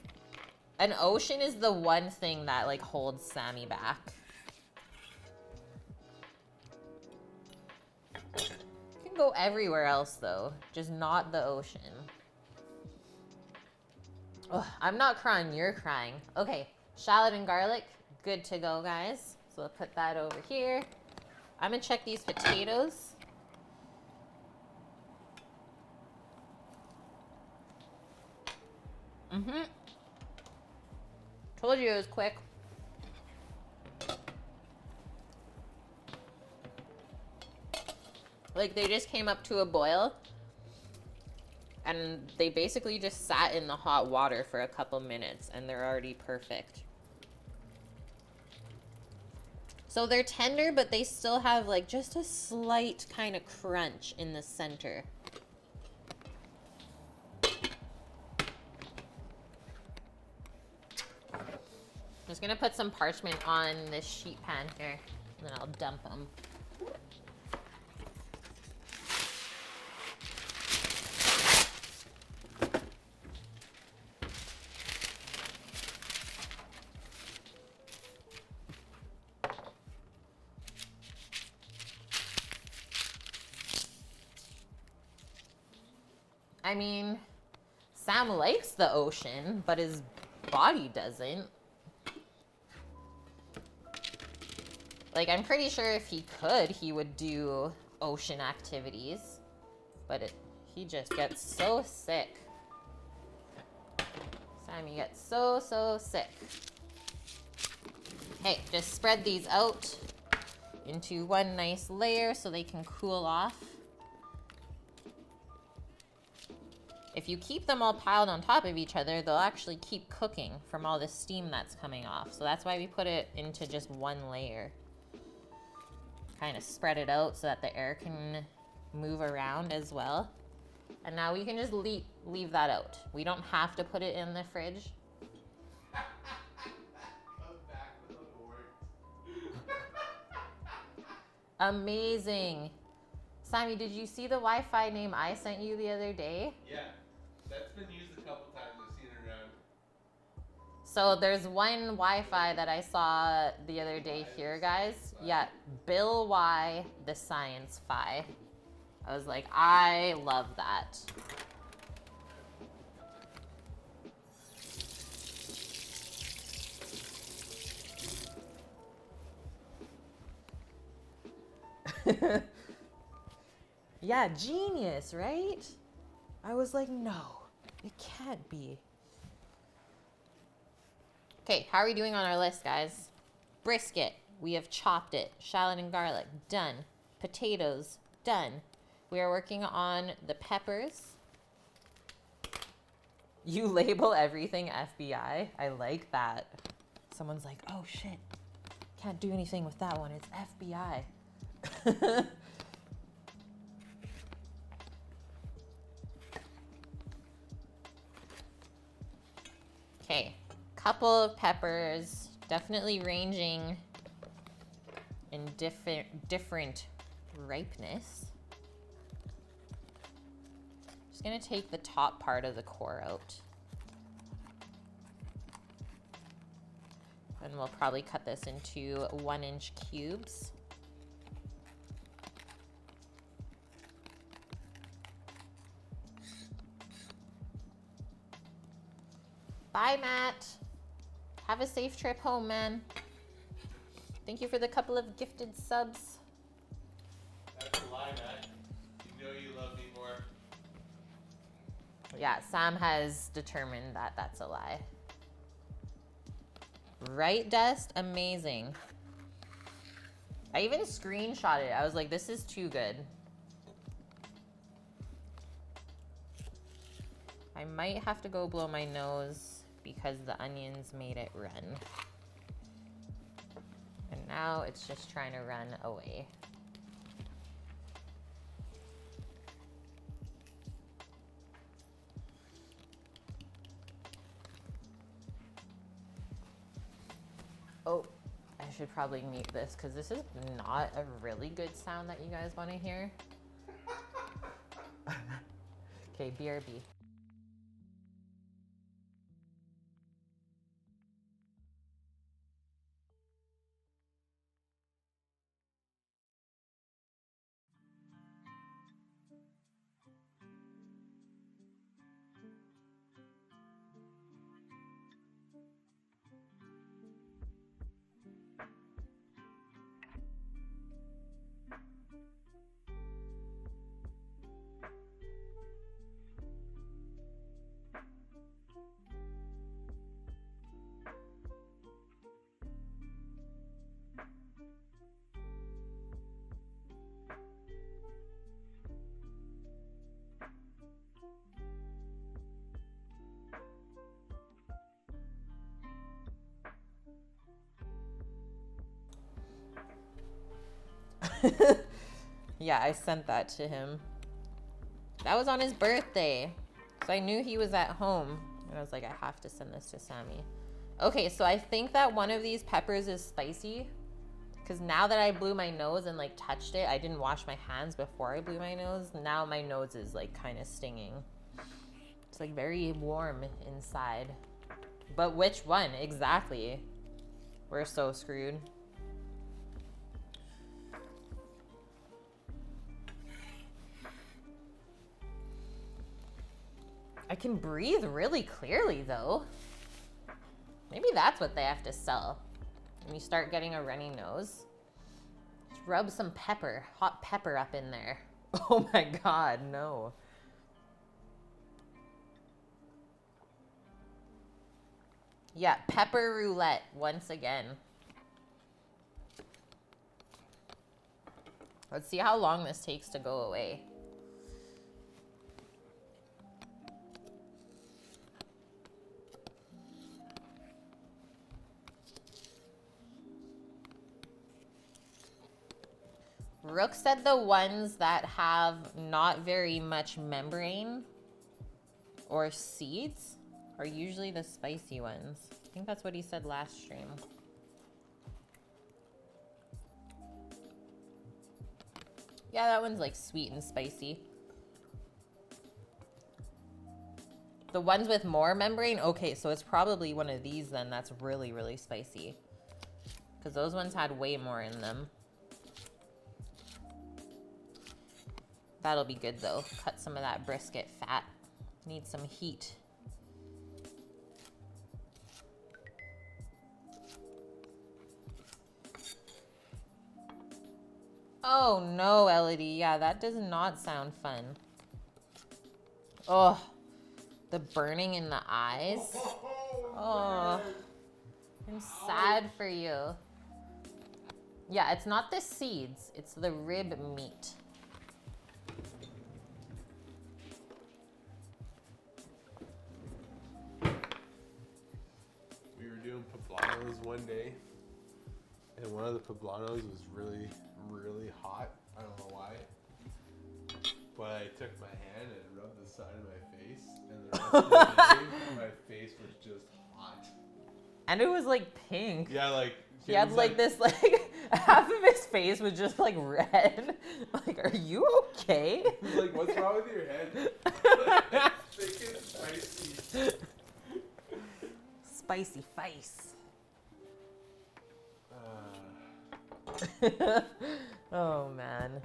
an ocean is the one thing that like holds Sammy back. You can go everywhere else though, just not the ocean. Ugh, I'm not crying, you're crying. Okay, shallot and garlic, good to go, guys. So I'll put that over here. I'm gonna check these potatoes. Told you it was quick. Like they just came up to a boil and they basically just sat in the hot water for a couple minutes and they're already perfect. So they're tender, but they still have like just a slight kind of crunch in the center. I'm just gonna put some parchment on this sheet pan here, and then I'll dump them. I mean, Sam likes the ocean, but his body doesn't. Like, I'm pretty sure if he could, he would do ocean activities. But he just gets so sick. Sammy gets so sick. Hey, just spread these out into one nice layer so they can cool off. If you keep them all piled on top of each other, they'll actually keep cooking from all the steam that's coming off. So that's why we put it into just one layer. Kind of spread it out so that the air can move around as well. And now we can just leave that out. We don't have to put it in the fridge. Come back with a board. Amazing. Sammy, did you see the Wi-Fi name I sent you the other day? Yeah, that's been used a couple times. I've seen it around. So there's one Wi-Fi that I saw the other day here, guys. Yeah, Bill Y, the Science Fi. I was like, I love that. Yeah, genius, right? I was like, no, it can't be. Okay, how are we doing on our list, guys? Brisket, we have chopped it. Shallot and garlic, done. Potatoes, done. We are working on the peppers. You label everything FBI. I like that. Someone's like, oh shit, can't do anything with that one. It's FBI. Okay, couple of peppers, definitely ranging in different ripeness. Just gonna take the top part of the core out. And we'll probably cut this into 1-inch cubes. Bye, Matt. Have a safe trip home, man. Thank you for the couple of gifted subs. That's a lie, Matt. You know you love me more. Yeah, Sam has determined that that's a lie. Right, Dust? Amazing. I even screenshotted it. I was like, this is too good. I might have to go blow my nose because the onions made it run. And now it's just trying to run away. Oh, I should probably mute this because this is not a really good sound that you guys want to hear. Okay, BRB. Yeah, I sent that to him. That was on his birthday. So I knew he was at home. And I was like, I have to send this to Sammy. Okay, so I think that one of these peppers is spicy. Because now that I blew my nose and like touched it, I didn't wash my hands before I blew my nose. Now my nose is like kind of stinging. It's like very warm inside. But which one? Exactly. We're so screwed. I can breathe really clearly though. Maybe that's what they have to sell. When you start getting a runny nose, just rub some pepper, hot pepper up in there. Oh my God, no. Yeah, pepper roulette once again. Let's see how long this takes to go away. Rook said the ones that have not very much membrane or seeds are usually the spicy ones. I think that's what he said last stream. Yeah, that one's like sweet and spicy. The ones with more membrane, okay, so it's probably one of these then that's really, really spicy. Because those ones had way more in them. That'll be good though. Cut some of that brisket fat. Need some heat. Oh no, Elodie. Yeah, that does not sound fun. Oh, the burning in the eyes. Oh, I'm sad for you. Yeah, it's not the seeds. It's the rib meat. Doing poblanos one day, and one of the poblanos was really, really hot. I don't know why, but I took my hand and rubbed the side of my face, and the rest of the day, my face was just hot. And it was like pink. Yeah, like he had like this, like half of his face was just like red. Like, are you okay? Like, what's wrong with your head? Thick and spicy. Spicy face. Oh man.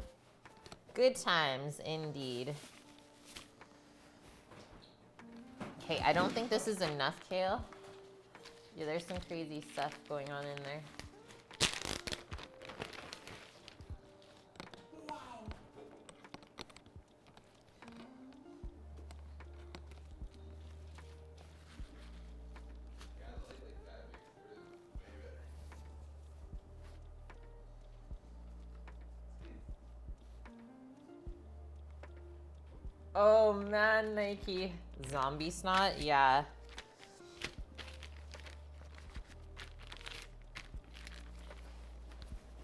Good times indeed. Okay, I don't think this is enough kale. Yeah, there's some crazy stuff going on in there. Oh man, Nike. Zombie snot? Yeah.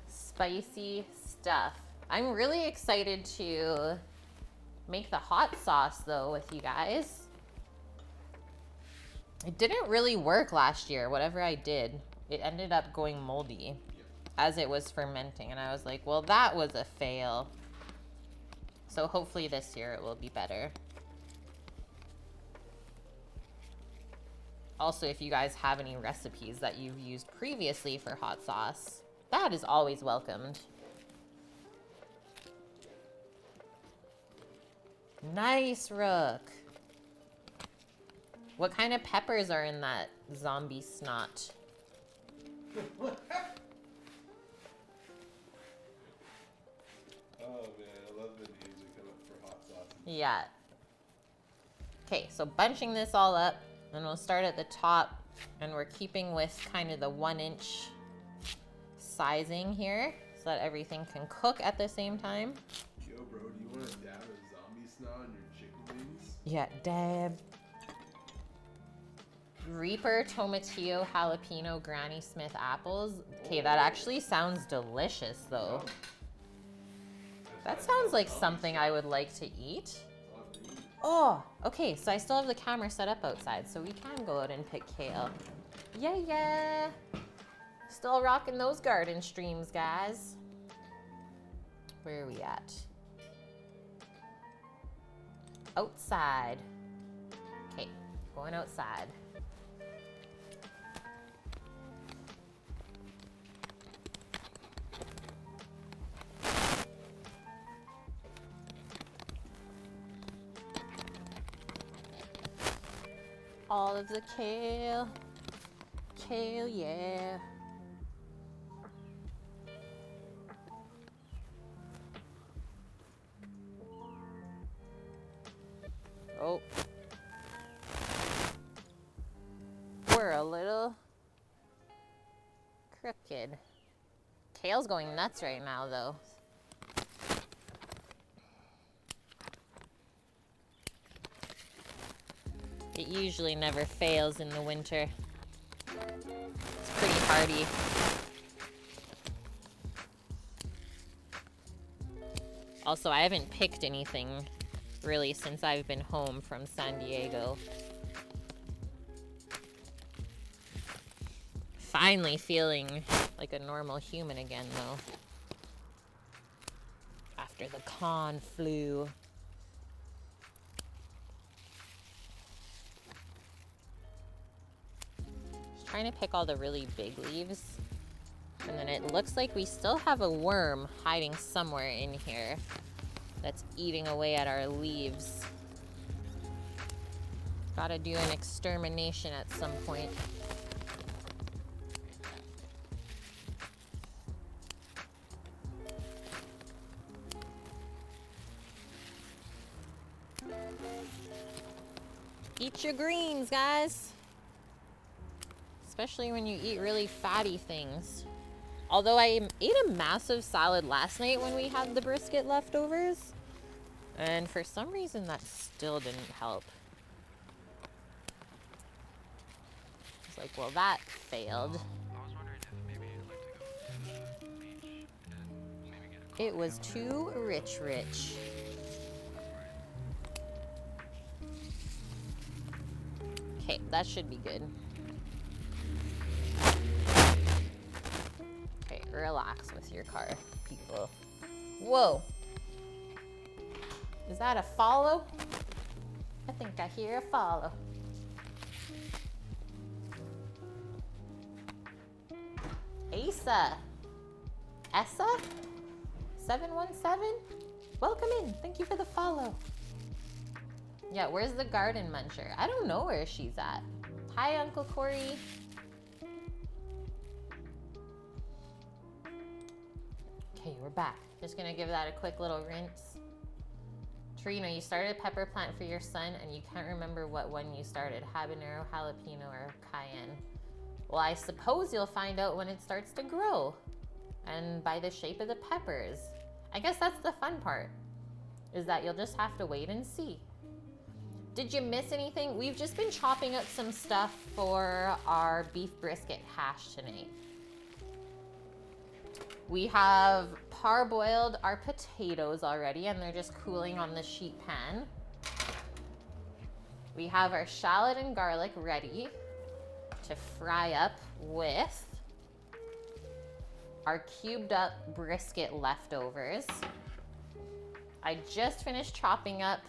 Spicy stuff. I'm really excited to make the hot sauce though with you guys. It didn't really work last year, whatever I did. It ended up going moldy as it was fermenting, and I was like, well, that was a fail. So hopefully this year it will be better. Also, if you guys have any recipes that you've used previously for hot sauce, that is always welcomed. Nice, Rook. What kind of peppers are in that zombie snot? Oh man, I love the names that come up for hot sauce. Yeah. Okay, so bunching this all up, and we'll start at the top, and we're keeping with kind of the 1-inch sizing here, so that everything can cook at the same time. Yo, bro, do you want to dab a zombie snot on your chicken wings? Yeah, dab. Reaper, tomatillo, jalapeno, Granny Smith apples. Okay, that actually sounds delicious, though. That sounds like something I would like to eat. Oh, okay, so I still have the camera set up outside, so we can go out and pick kale. Yeah, yeah. Still rocking those garden streams, guys. Where are we at? Outside. Okay, going outside. All of the kale. Kale, yeah. Oh. We're a little crooked. Kale's going nuts right now, though. It usually never fails in the winter. It's pretty hardy. Also, I haven't picked anything really since I've been home from San Diego. Finally feeling like a normal human again, though. After the con flu. Trying to pick all the really big leaves, and then it looks like we still have a worm hiding somewhere in here that's eating away at our leaves. Gotta do an extermination at some point. Eat your greens, guys. Especially when you eat really fatty things. Although I ate a massive salad last night when we had the brisket leftovers. And for some reason that still didn't help. It's like, well, that failed. I was wondering if maybe you'd like to go to the beach and maybe get a It was too rich. Okay, that should be good. Okay, relax with your car, people. Whoa. Is that a follow? I think I hear a follow. Asa. Essa 717. Welcome in. Thank you for the follow. Yeah, where's the garden muncher? I don't know where she's at. Hi, Uncle Corey. Okay, we're back. Just gonna give that a quick little rinse. Trina, you started a pepper plant for your son and you can't remember what one you started, habanero, jalapeno, or cayenne. Well, I suppose you'll find out when it starts to grow and by the shape of the peppers. I guess that's the fun part, is that you'll just have to wait and see. Did you miss anything? We've just been chopping up some stuff for our beef brisket hash tonight. We have parboiled our potatoes already and they're just cooling on the sheet pan. We have our shallot and garlic ready to fry up with our cubed up brisket leftovers. I just finished chopping up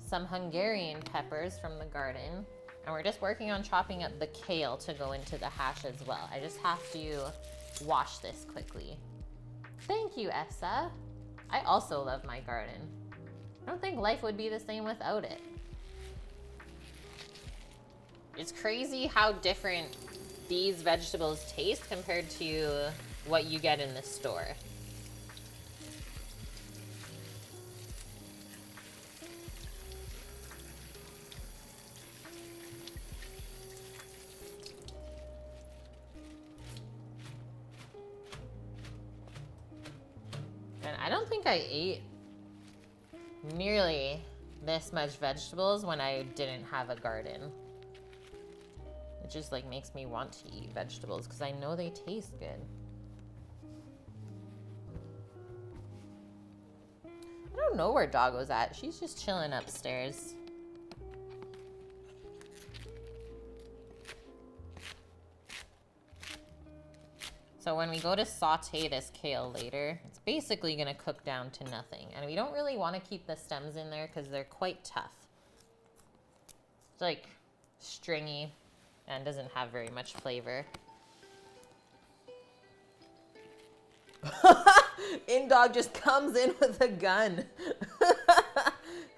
some Hungarian peppers from the garden and we're just working on chopping up the kale to go into the hash as well. I just have to wash this quickly. Thank you, Essa. I also love my garden. I don't think life would be the same without it. It's crazy how different these vegetables taste compared to what you get in the store. And I don't think I ate nearly this much vegetables when I didn't have a garden. It just like makes me want to eat vegetables because I know they taste good. I don't know where Doggo's at. She's just chilling upstairs. So when we go to saute this kale later, it's basically gonna cook down to nothing. And we don't really wanna keep the stems in there because they're quite tough. It's like stringy and doesn't have very much flavor. In-dog just comes in with a gun.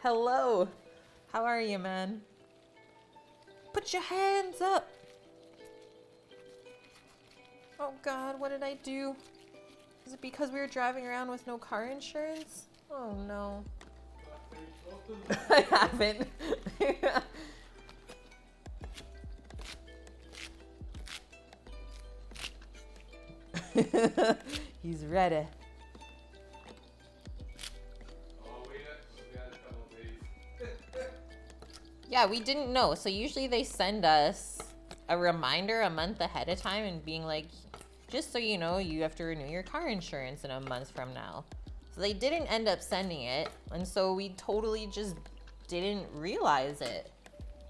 Hello. How are you, man? Put your hands up. Oh God, what did I do? Is it because we were driving around with no car insurance? Oh no. I haven't. He's ready. Yeah, we didn't know. So usually they send us a reminder a month ahead of time and being like, just so you know, you have to renew your car insurance in a month from now. So they didn't end up sending it. And so we totally just didn't realize it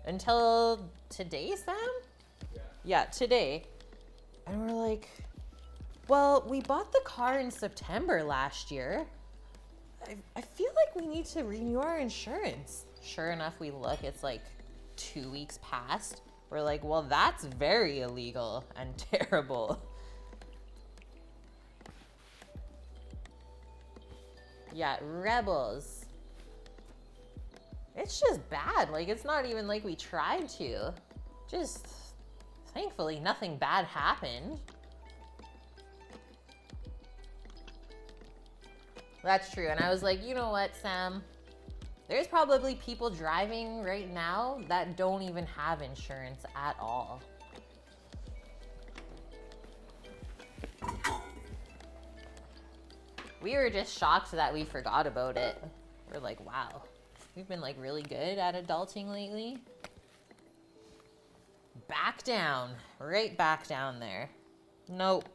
until today, Sam? Yeah, today. And we're like, well, we bought the car in September last year. I feel like we need to renew our insurance. Sure enough, we look, it's like 2 weeks past. We're like, well, that's very illegal and terrible. Yeah, rebels. It's just bad. Like, it's not even like we tried to. Just, thankfully, nothing bad happened. That's true. And I was like, you know what, Sam? There's probably people driving right now that don't even have insurance at all. We were just shocked that we forgot about it. We're like, wow, we've been like really good at adulting lately. Back down, right back down there. Nope,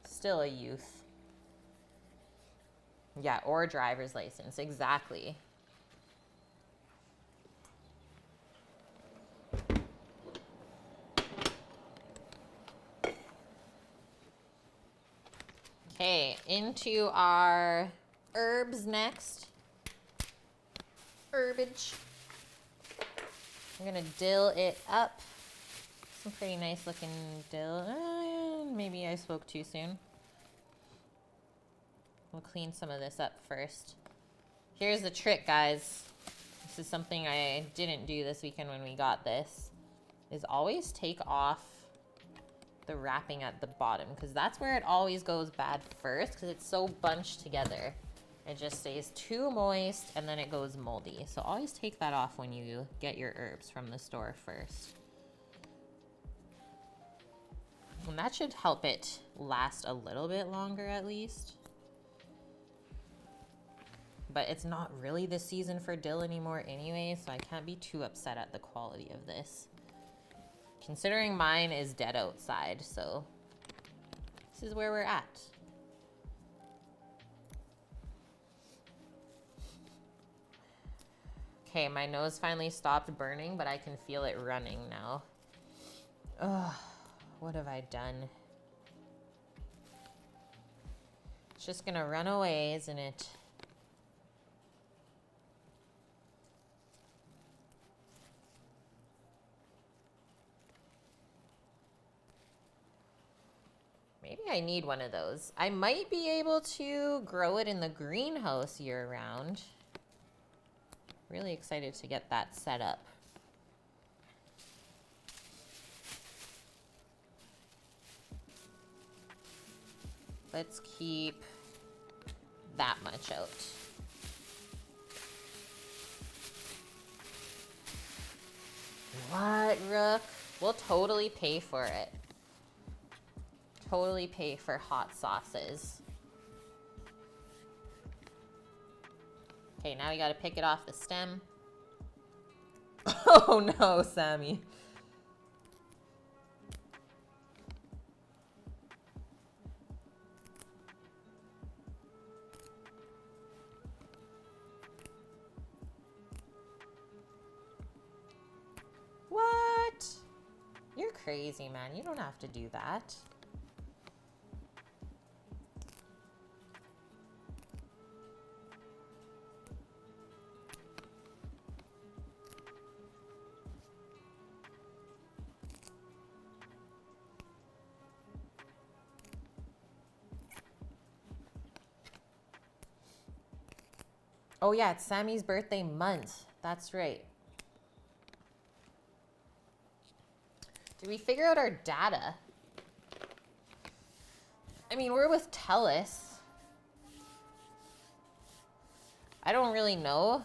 still a youth. Yeah, or a driver's license, exactly. Okay, into our herbs next. Herbage. I'm gonna dill it up. Some pretty nice looking dill. Maybe I spoke too soon. We'll clean some of this up first. Here's the trick, guys. This is something I didn't do this weekend when we got this. Is always take off the wrapping at the bottom, because that's where it always goes bad first, because it's so bunched together. It just stays too moist and then it goes moldy. So always take that off when you get your herbs from the store first. And that should help it last a little bit longer at least. But it's not really the season for dill anymore anyway, so I can't be too upset at the quality of this. Considering mine is dead outside, so this is where we're at. Okay, my nose finally stopped burning, but I can feel it running now. Ugh, what have I done? It's just gonna run away, isn't it? Maybe I need one of those. I might be able to grow it in the greenhouse year round. Really excited to get that set up. Let's keep that much out. What, Rook? We'll totally pay for it. Totally pay for hot sauces. Okay, now we gotta pick it off the stem. Oh no, Sammy. What? You're crazy, man. You don't have to do that. Oh yeah, it's Sammy's birthday month. That's right. Did we figure out our data? I mean, we're with TELUS. I don't really know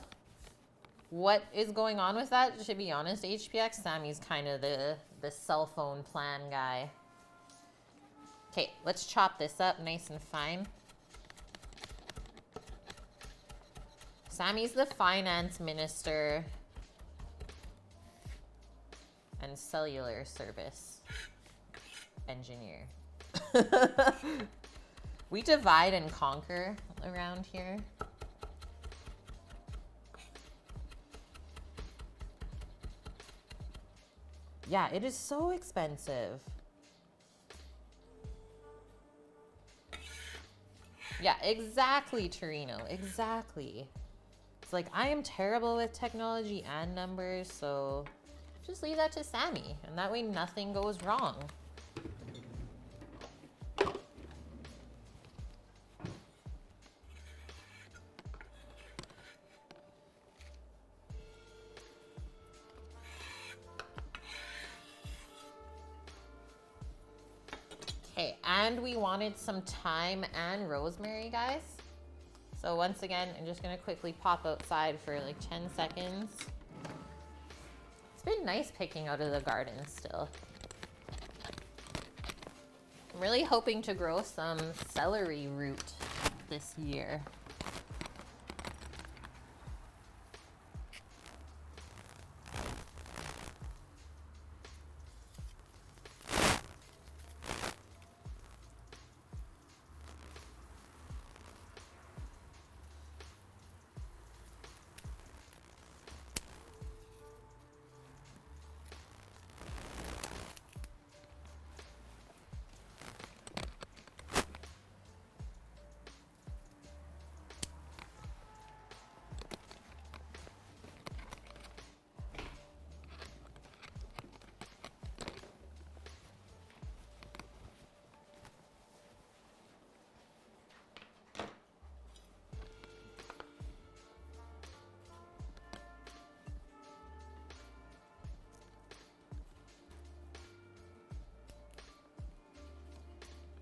what is going on with that, to be honest. HPX, Sammy's kind of the cell phone plan guy. Okay, let's chop this up nice and fine. Sammy's the finance minister and cellular service engineer. We divide and conquer around here. Yeah, it is so expensive. Yeah, exactly, Torino. Exactly. It's like, I am terrible with technology and numbers, so just leave that to Sammy, and that way nothing goes wrong. Okay, and we wanted some thyme and rosemary, guys. So once again, I'm just gonna quickly pop outside for like 10 seconds. It's been nice picking out of the garden still. I'm really hoping to grow some celery root this year.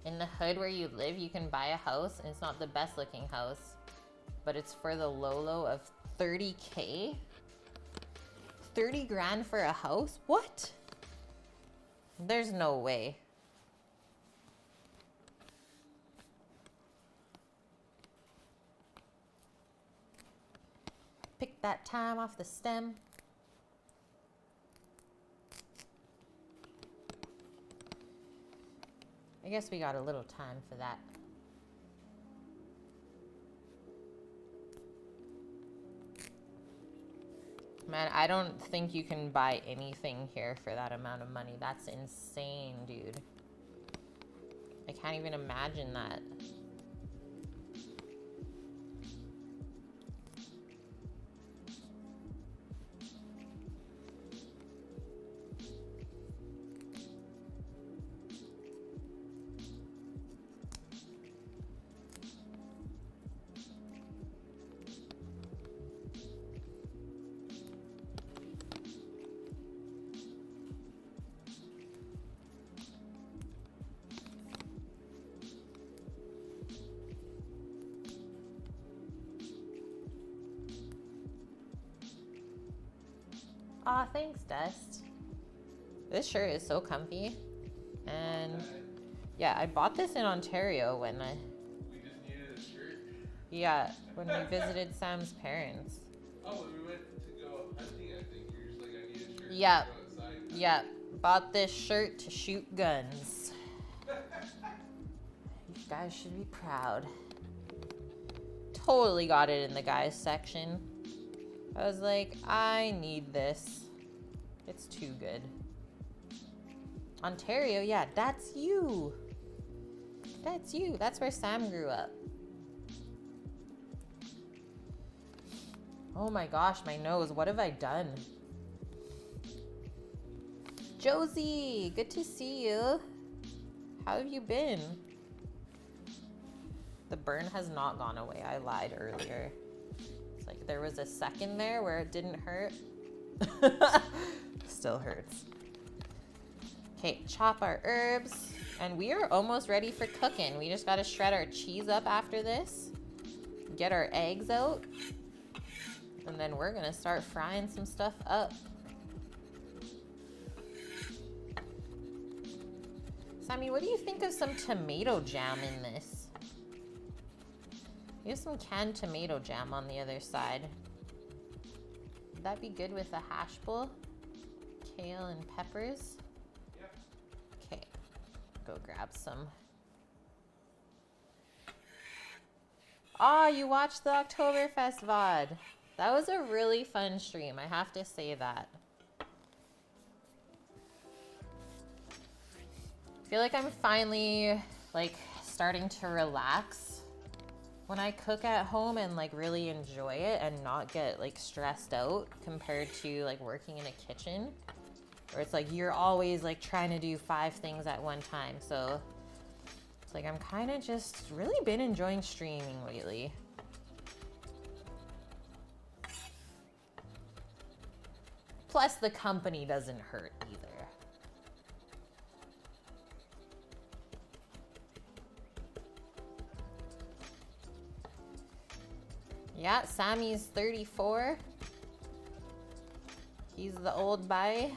In the hood where you live, you can buy a house, and it's not the best looking house, but it's for the low of 30K? 30 grand for a house? What? There's no way. Pick that thyme off the stem. I guess we got a little time for that. Man, I don't think you can buy anything here for that amount of money. That's insane, dude. I can't even imagine that. Aw, thanks, Dust. This shirt is so comfy. And yeah, I bought this in Ontario when We just needed a shirt. yeah, when we visited Sam's parents. Oh, when we went to go hunting, I think. You're just like, I need a shirt. Yeah. To go outside. Yeah, bought this shirt to shoot guns. You guys should be proud. Totally got it in the guys section. I was like, I need this. It's too good. Ontario, yeah, that's you. That's you. That's where Sam grew up. Oh my gosh, my nose. What have I done? Josie, good to see you. How have you been? The burn has not gone away. I lied earlier. It's like there was a second there where it didn't hurt. Still hurts. Okay, chop our herbs. And we are almost ready for cooking. We just gotta shred our cheese up after this. Get our eggs out. And then we're gonna start frying some stuff up. Sammy, what do you think of some tomato jam in this? Use some canned tomato jam on the other side. Would that be good with a hash bowl? Kale and peppers? Yep. Okay, go grab some. Ah, you watched the Oktoberfest VOD. That was a really fun stream, I have to say that. I feel like I'm finally like starting to relax when I cook at home and like really enjoy it and not get like stressed out compared to like working in a kitchen where it's like you're always like trying to do 5 things at one time. So it's like I'm kind of just really been enjoying streaming lately. Plus the company doesn't hurt either. Yeah, Sammy's 34. He's the old guy.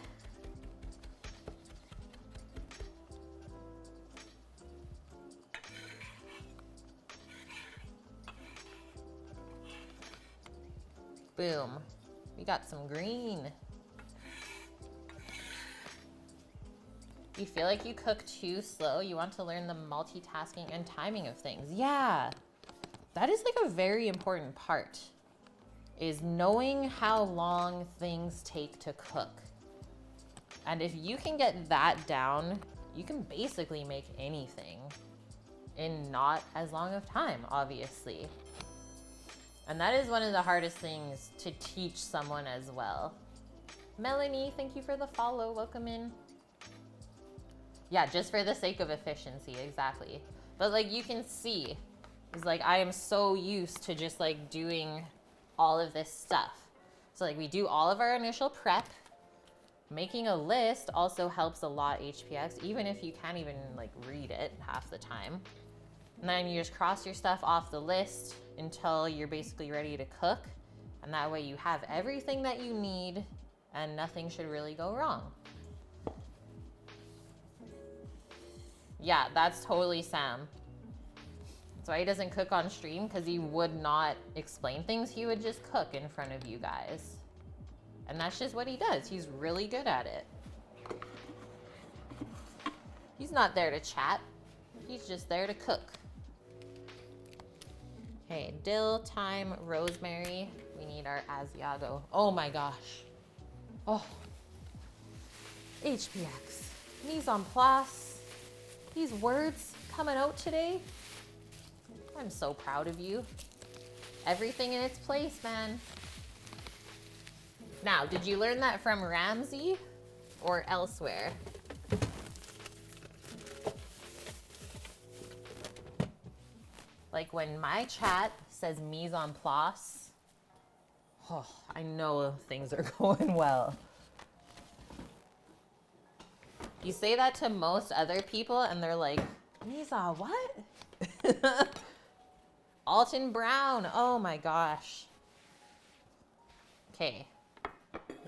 Boom. We got some green. You feel like you cook too slow? You want to learn the multitasking and timing of things. Yeah. That is like a very important part, is knowing how long things take to cook. And if you can get that down, you can basically make anything in not as long of time, obviously. And that is one of the hardest things to teach someone as well. Melanie, thank you for the follow. Welcome in. Yeah, just for the sake of efficiency, exactly. But like you can see, it's like I am so used to just like doing all of this stuff. So like we do all of our initial prep, Making a list also helps a lot, HPX, even if you can't even like read it half the time. And then you just cross your stuff off the list until you're basically ready to cook. And that way you have everything that you need and nothing should really go wrong. Yeah, that's totally Sam. That's why he doesn't cook on stream, because he would not explain things. He would just cook in front of you guys. And that's just what he does. He's really good at it. He's not there to chat. He's just there to cook. Okay, dill, thyme, rosemary. We need our Asiago. Oh my gosh. Oh. HPX. Mise en place. These words coming out today. I'm so proud of you. Everything in its place, man. Now, did you learn that from Ramsey or elsewhere? Like when my chat says mise en place, oh, I know things are going well. You say that to most other people and they're like, mise en what? Alton Brown, oh my gosh. Okay.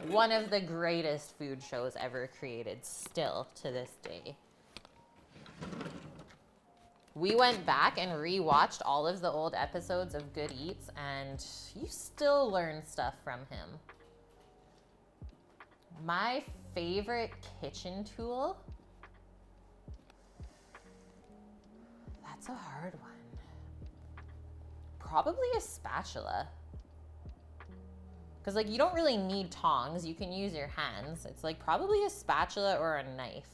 One of the greatest food shows ever created, still to this day. We went back and rewatched all of the old episodes of Good Eats, and you still learn stuff from him. My favorite kitchen tool? That's a hard one. Probably a spatula. Because like you don't really need tongs, you can use your hands. It's like probably a spatula or a knife.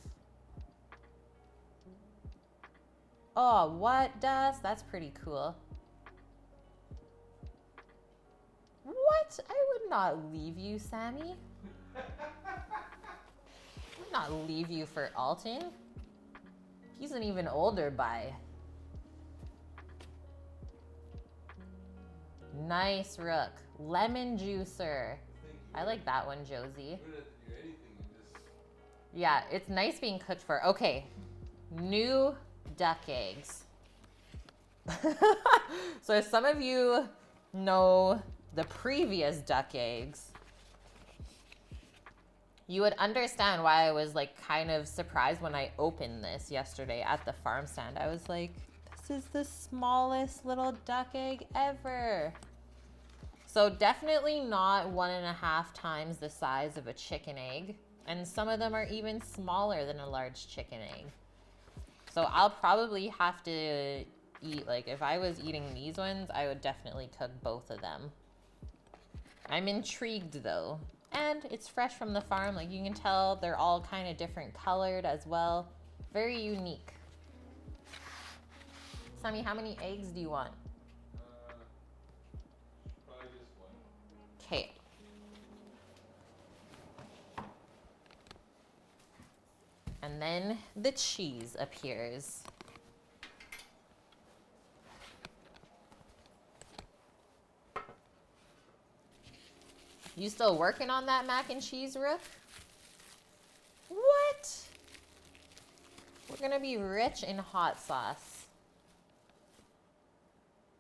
Oh, what does? That's pretty cool. What? I would not leave you, Sammy. I would not leave you for Alton. He's an even older buy. Nice, Rook. Lemon juicer. I like that one, Josie. Yeah, it's nice being cooked for. Okay, new duck eggs. So if some of you know the previous duck eggs, you would understand why I was like kind of surprised when I opened this yesterday at the farm stand. I was like, this is the smallest little duck egg ever. So definitely not 1.5 times the size of a chicken egg. And some of them are even smaller than a large chicken egg. So I'll probably have to eat, like if I was eating these ones, I would definitely cook both of them. I'm intrigued though. And it's fresh from the farm. Like you can tell they're all kind of different colored as well. Very unique. Sammy, how many eggs do you want? Probably just one. Okay. And then the cheese appears. You still working on that mac and cheese, Rook? What? We're gonna be rich in hot sauce.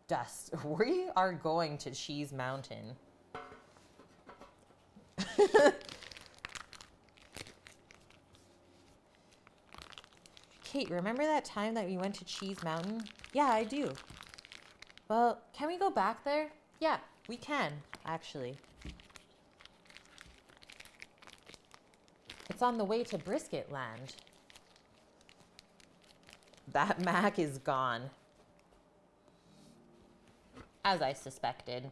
Dust. We are going to Cheese Mountain. Kate, remember that time that we went to Cheese Mountain? Yeah, I do. Well, can we go back there? Yeah, we can, actually. It's on the way to Brisket Land. That mac is gone. As I suspected.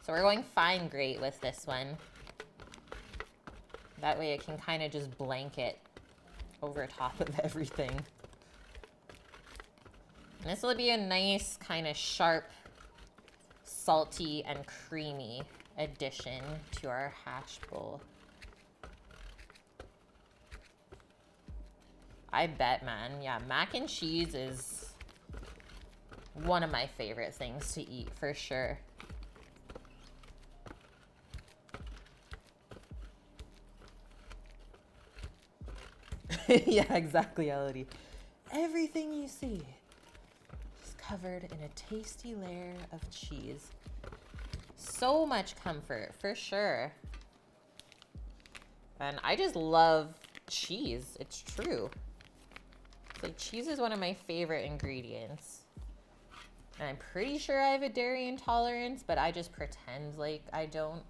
So we're going fine grate with this one. That way it can kind of just blanket over top of everything. And this will be a nice kind of sharp, salty, and creamy addition to our hash bowl. I bet, man. Yeah, mac and cheese is one of my favorite things to eat for sure. Yeah, exactly, Elodie. Everything you see is covered in a tasty layer of cheese. So much comfort, for sure. And I just love cheese. It's true. It's like cheese is one of my favorite ingredients. And I'm pretty sure I have a dairy intolerance, but I just pretend like I don't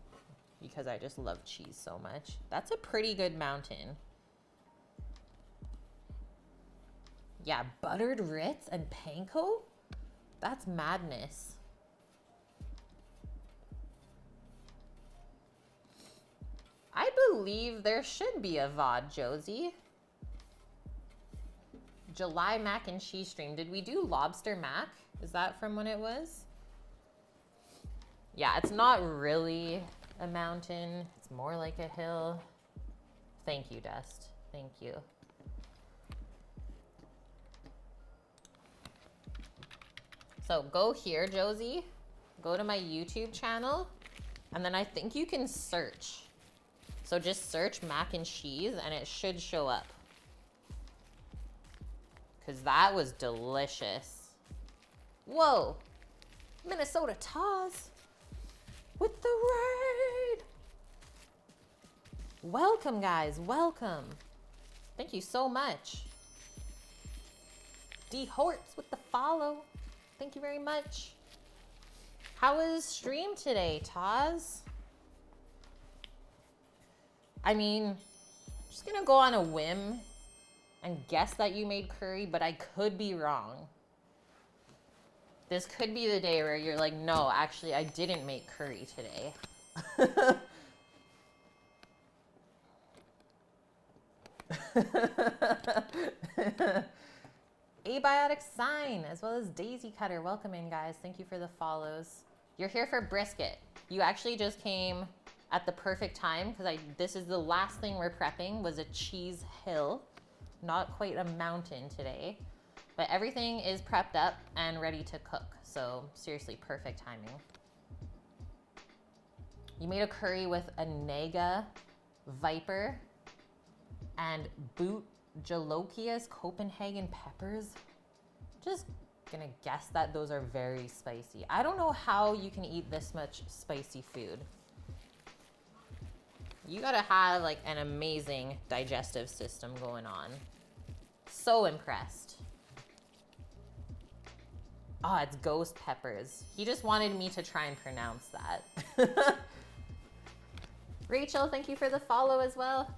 because I just love cheese so much. That's a pretty good mountain. Yeah, buttered Ritz and panko? That's madness. I believe there should be a VOD, Josie. July mac and cheese stream. Did we do lobster mac? Is that from when it was? Yeah, it's not really a mountain. It's more like a hill. Thank you, Dust. Thank you. So go here, Josie. Go to my YouTube channel. And then I think you can search. So just search mac and cheese and it should show up. Because that was delicious. Whoa. Minnesota Taz with the raid. Welcome, guys. Welcome. Thank you so much. D Hortz with the follow. Thank you very much. How was stream today, Taz? I mean, I'm just gonna go on a whim and guess that you made curry, but I could be wrong. This could be the day where you're like, no, actually, I didn't make curry today. Abiotic Sign, as well as Daisy Cutter. Welcome in, guys. Thank you for the follows. You're here for brisket. You actually just came at the perfect time because this is the last thing we're prepping was a cheese hill. Not quite a mountain today, but everything is prepped up and ready to cook. So seriously, perfect timing. You made a curry with a Naga Viper and Boot Jalokia's Copenhagen peppers. Just gonna guess that those are very spicy. I don't know how you can eat this much spicy food. You gotta have like an amazing digestive system going on. So impressed. Oh, it's ghost peppers. He just wanted me to try and pronounce that. Rachel, thank you for the follow as well.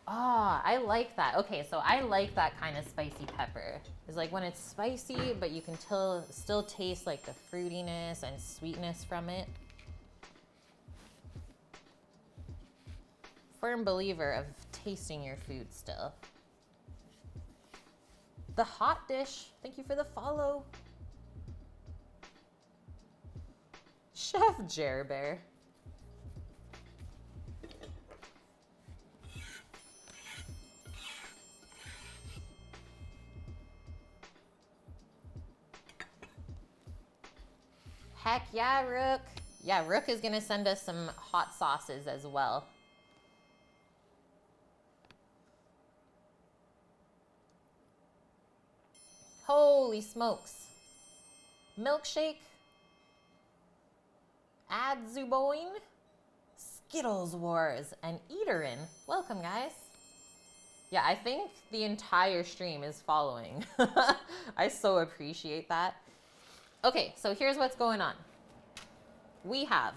Ah, I like that. Okay, so I like that kind of spicy pepper. It's like when it's spicy, but you can still taste like the fruitiness and sweetness from it. Firm believer of tasting your food still. The hot dish, thank you for the follow. Chef Jerbear. Heck yeah, Rook. Yeah, Rook is gonna send us some hot sauces as well. Holy smokes. Milkshake. Adzuboin. Skittles Wars and Eaterin. Welcome, guys. Yeah, I think the entire stream is following. I so appreciate that. Okay, so here's what's going on. We have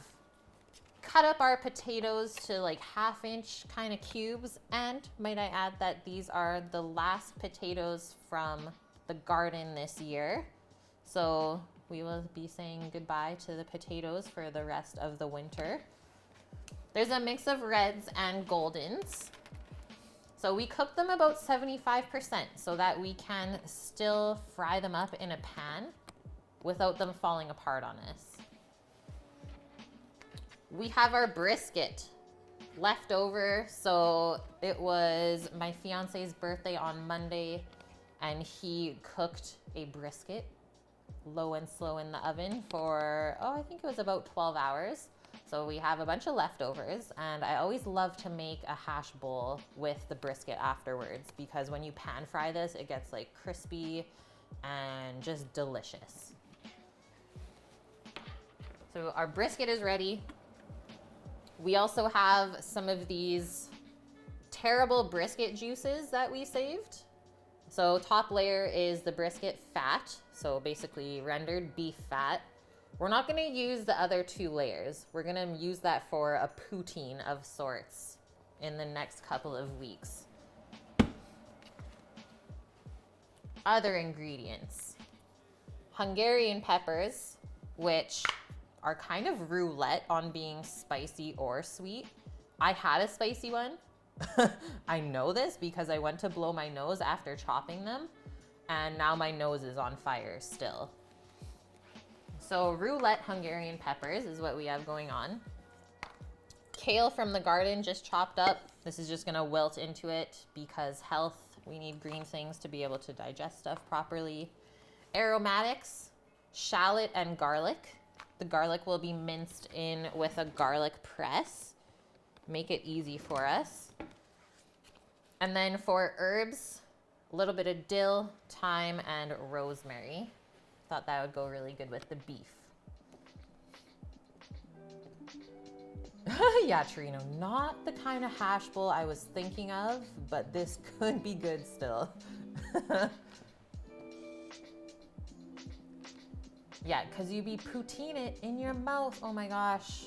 cut up our potatoes to like 1/2 inch kind of cubes. And might I add that these are the last potatoes from the garden this year. So we will be saying goodbye to the potatoes for the rest of the winter. There's a mix of reds and goldens. So we cook them about 75% so that we can still fry them up in a pan without them falling apart on us. We have our brisket left over. So it was my fiance's birthday on Monday and he cooked a brisket low and slow in the oven for, I think it was about 12 hours. So we have a bunch of leftovers, and I always love to make a hash bowl with the brisket afterwards, because when you pan fry this, it gets like crispy and just delicious. So our brisket is ready. We also have some of these terrible brisket juices that we saved. So top layer is the brisket fat, so basically rendered beef fat. We're not gonna use the other 2 layers. We're gonna use that for a poutine of sorts in the next couple of weeks. Other ingredients. Hungarian peppers, which are kind of roulette on being spicy or sweet. I had a spicy one. I know this because I went to blow my nose after chopping them, and now my nose is on fire still. So roulette Hungarian peppers is what we have going on. Kale from the garden, just chopped up. This is just gonna wilt into it because health, we need green things to be able to digest stuff properly. Aromatics, shallot and garlic. The garlic will be minced in with a garlic press. Make it easy for us. And then for herbs, a little bit of dill, thyme, and rosemary. Thought that would go really good with the beef. Yeah, Torino, not the kind of hash bowl I was thinking of, but this could be good still. Yeah, because you be poutine it in your mouth. Oh my gosh.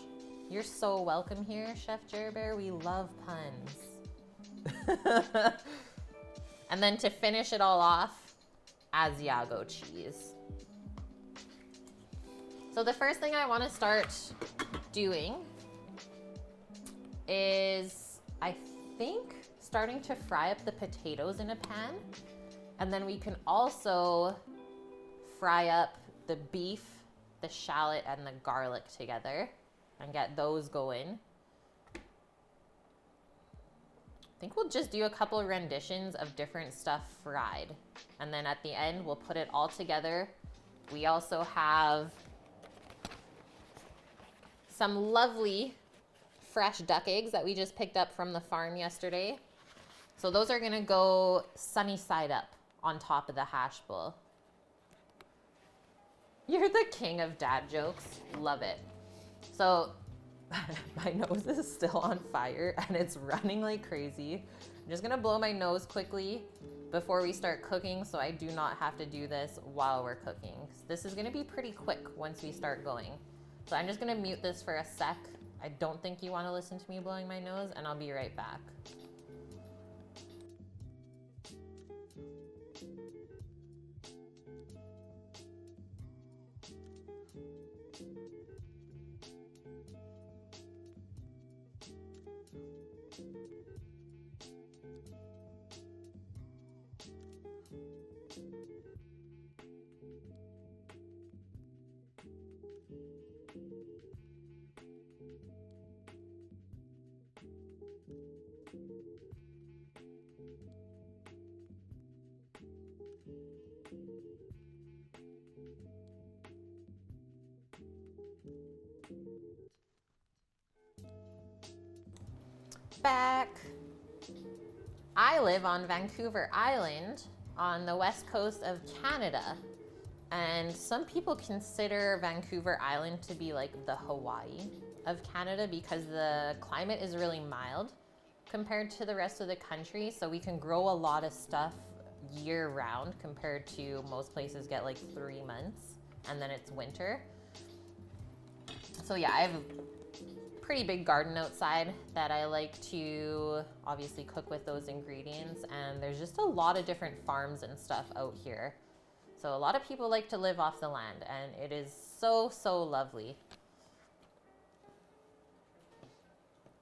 You're so welcome here, Chef Jerbear. We love puns. And then to finish it all off, Asiago cheese. So the first thing I want to start doing is, I think, starting to fry up the potatoes in a pan. And then we can also fry up the beef, the shallot, and the garlic together and get those going. I think we'll just do a couple renditions of different stuff fried. And then at the end, we'll put it all together. We also have some lovely fresh duck eggs that we just picked up from the farm yesterday. So those are gonna go sunny side up on top of the hash bowl. You're the king of dad jokes. Love it. So my nose is still on fire and it's running like crazy. I'm just gonna blow my nose quickly before we start cooking so I do not have to do this while we're cooking. This is gonna be pretty quick once we start going. So I'm just gonna mute this for a sec. I don't think you wanna listen to me blowing my nose, and I'll be right back. Back. I live on Vancouver Island on the west coast of Canada, and some people consider Vancouver Island to be like the Hawaii of Canada because the climate is really mild compared to the rest of the country, so we can grow a lot of stuff year round compared to most places get like 3 months and then it's winter. So yeah, I have a pretty big garden outside that I like to obviously cook with those ingredients, and there's just a lot of different farms and stuff out here. So a lot of people like to live off the land, and it is so, so lovely.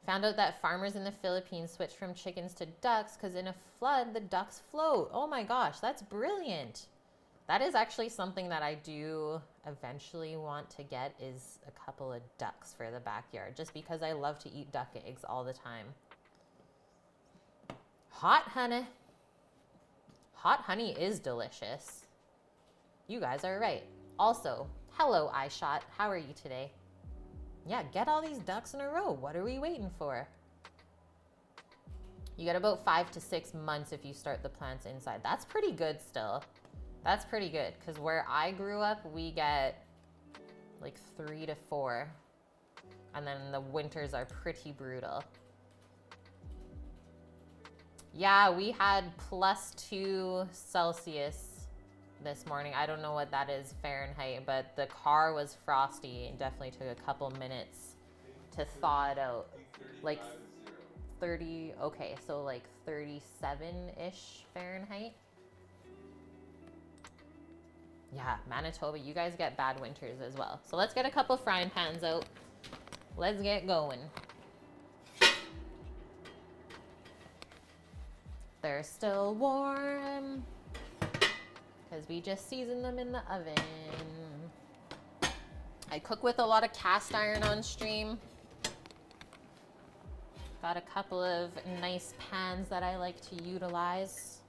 Found out that farmers in the Philippines switched from chickens to ducks because in a flood, the ducks float. Oh my gosh, that's brilliant. That is actually something that I do eventually want to get, is a couple of ducks for the backyard, just because I love to eat duck eggs all the time. Hot honey. Hot honey is delicious. You guys are right. Also, hello iShot, how are you today? Yeah, get all these ducks in a row. What are we waiting for? You get about 5 to 6 months if you start the plants inside. That's pretty good still. That's pretty good, because where I grew up, we get like 3 to 4. And then the winters are pretty brutal. Yeah, we had +2 Celsius this morning. I don't know what that is Fahrenheit, but the car was frosty and definitely took a couple minutes to thaw it out. Like 30, okay, so like 37-ish Fahrenheit. Yeah, Manitoba, you guys get bad winters as well. So let's get a couple frying pans out. Let's get going. They're still warm because we just seasoned them in the oven. I cook with a lot of cast iron on stream. Got a couple of nice pans that I like to utilize.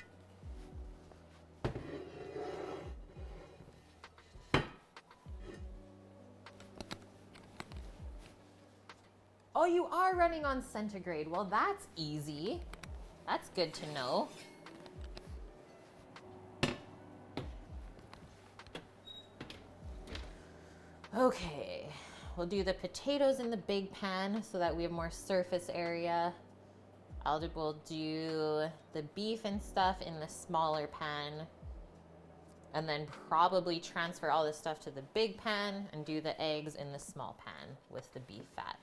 Oh, you are running on centigrade. Well, that's easy. That's good to know. Okay, we'll do the potatoes in the big pan so that we have more surface area. We'll do the beef and stuff in the smaller pan. And then probably transfer all this stuff to the big pan and do the eggs in the small pan with the beef fat.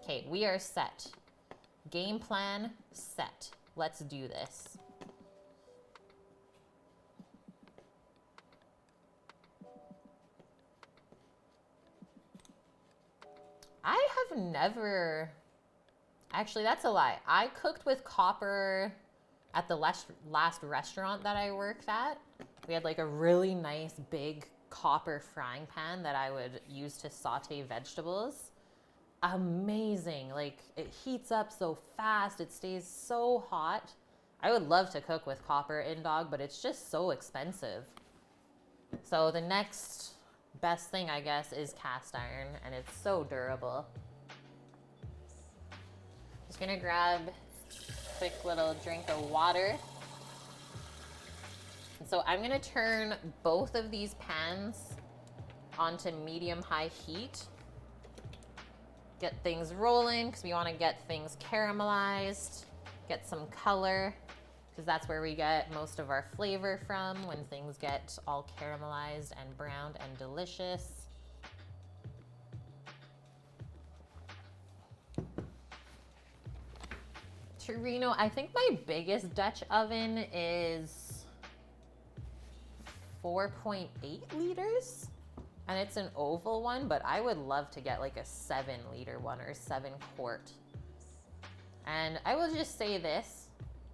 Okay, we are set. Game plan set. Let's do this. I have never, actually that's a lie. I cooked with copper at the last restaurant that I worked at. We had like a really nice big copper frying pan that I would use to saute vegetables. Amazing. Like, it heats up so fast. It stays so hot. I would love to cook with copper in dog, but it's just so expensive. So the next best thing, I guess, is cast iron, and it's so durable. Just gonna grab a quick little drink of water. And so I'm gonna turn both of these pans onto medium-high heat. Get things rolling because we want to get things caramelized, get some color, because that's where we get most of our flavor from, when things get all caramelized and browned and delicious. Torino, I think my biggest Dutch oven is 4.8 liters. And it's an oval one, but I would love to get like a 7-liter one or 7-quart. And I will just say this,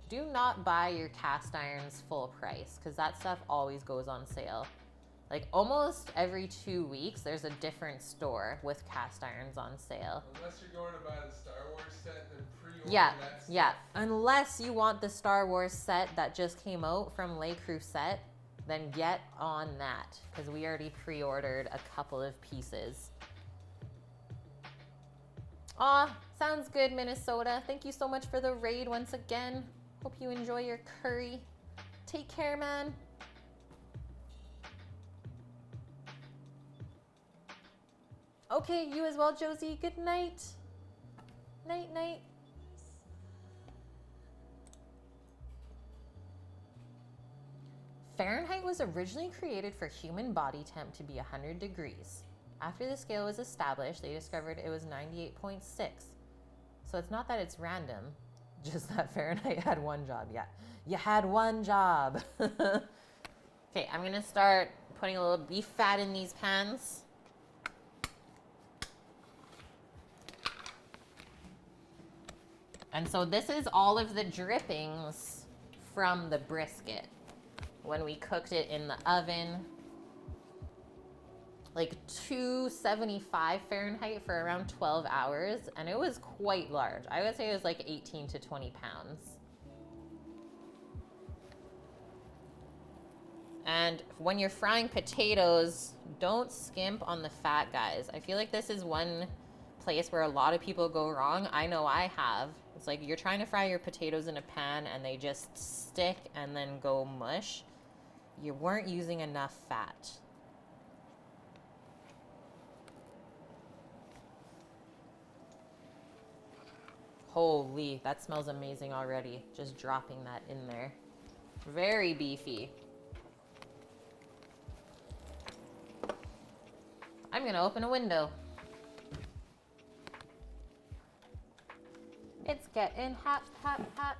do not buy your cast irons full price, because that stuff always goes on sale. Like almost every 2 weeks, there's a different store with cast irons on sale. Unless you're going to buy the Star Wars set, then pre-order that stuff. Yeah. Unless you want the Star Wars set that just came out from Le Creuset, then get on that, because we already pre-ordered a couple of pieces. Aw, sounds good, Minnesota. Thank you so much for the raid once again. Hope you enjoy your curry. Take care, man. Okay, you as well, Josie. Good night. Night, night. Fahrenheit was originally created for human body temp to be 100 degrees. After the scale was established, they discovered it was 98.6. So it's not that it's random, just that Fahrenheit had one job. Yeah, you had one job. Okay, I'm gonna start putting a little beef fat in these pans. And so this is all of the drippings from the brisket when we cooked it in the oven. Like 275 Fahrenheit for around 12 hours, and it was quite large. I would say it was like 18 to 20 pounds. And when you're frying potatoes, don't skimp on the fat, guys. I feel like this is one place where a lot of people go wrong. I know I have. It's like you're trying to fry your potatoes in a pan and they just stick and then go mush. You weren't using enough fat. Holy, that smells amazing already. Just dropping that in there. Very beefy. I'm gonna open a window. It's getting hot, hot, hot.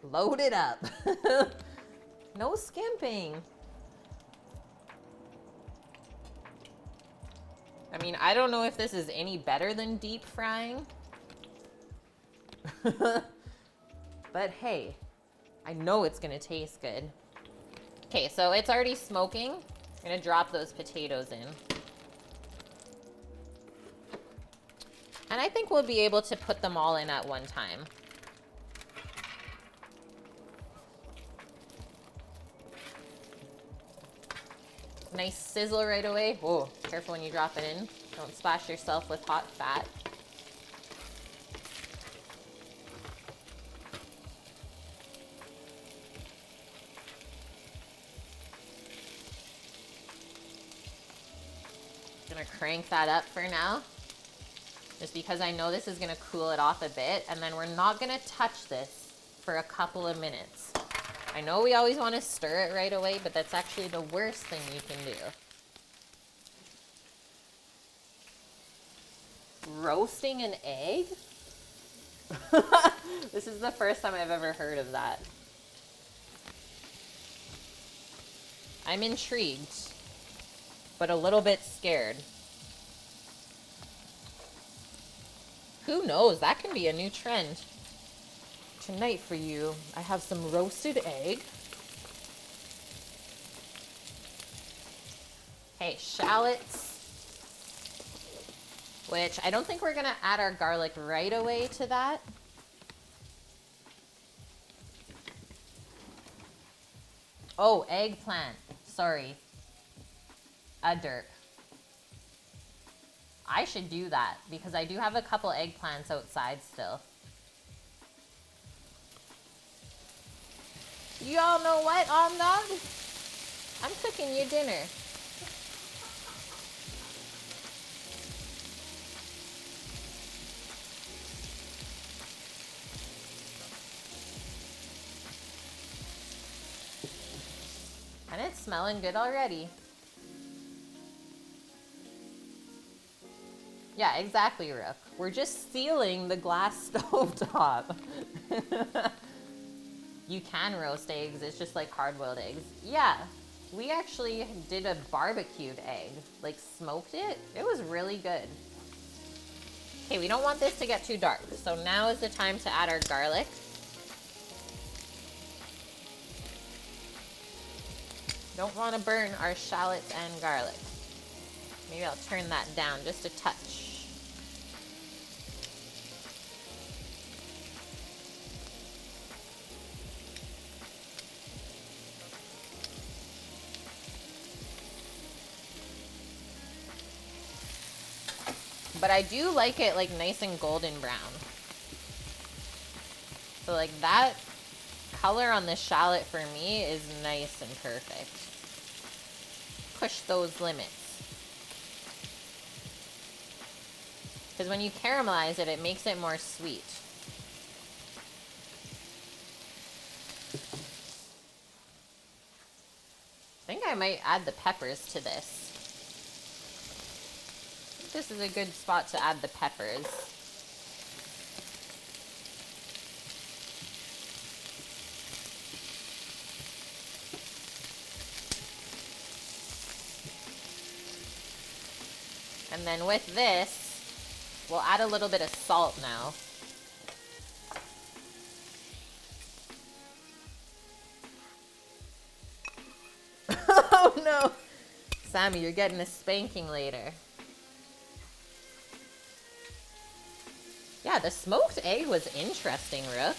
Load it up. No skimping. I mean, I don't know if this is any better than deep frying. But hey, I know it's gonna taste good. Okay, so it's already smoking. I'm gonna drop those potatoes in. And I think we'll be able to put them all in at one time. Nice sizzle right away. Whoa, careful when you drop it in. Don't splash yourself with hot fat. Gonna crank that up for now. Just because I know this is gonna cool it off a bit, and then we're not gonna touch this for a couple of minutes. I know we always want to stir it right away, but that's actually the worst thing you can do. Roasting an egg? This is the first time I've ever heard of that. I'm intrigued, but a little bit scared. Who knows? That can be a new trend. Tonight for you, I have some roasted egg. Okay, shallots. Which I don't think we're gonna add our garlic right away to that. Oh, eggplant. Sorry. A derp. I should do that because I do have a couple eggplants outside still. Y'all know what, dog? I'm cooking you dinner. And it's smelling good already. Yeah, exactly, Rook. We're just sealing the glass stovetop. You can roast eggs, it's just like hard-boiled eggs. Yeah, we actually did a barbecued egg, like smoked it. It was really good. Okay, we don't want this to get too dark, so now is the time to add our garlic. Don't want to burn our shallots and garlic. Maybe I'll turn that down just a touch. But I do like it like nice and golden brown. So like that color on the shallot for me is nice and perfect. Push those limits. Because when you caramelize it, it makes it more sweet. I think I might add the peppers to this. This is a good spot to add the peppers. And then with this, we'll add a little bit of salt now. Oh no! Sammy, you're getting a spanking later. Yeah, the smoked egg was interesting, Rook.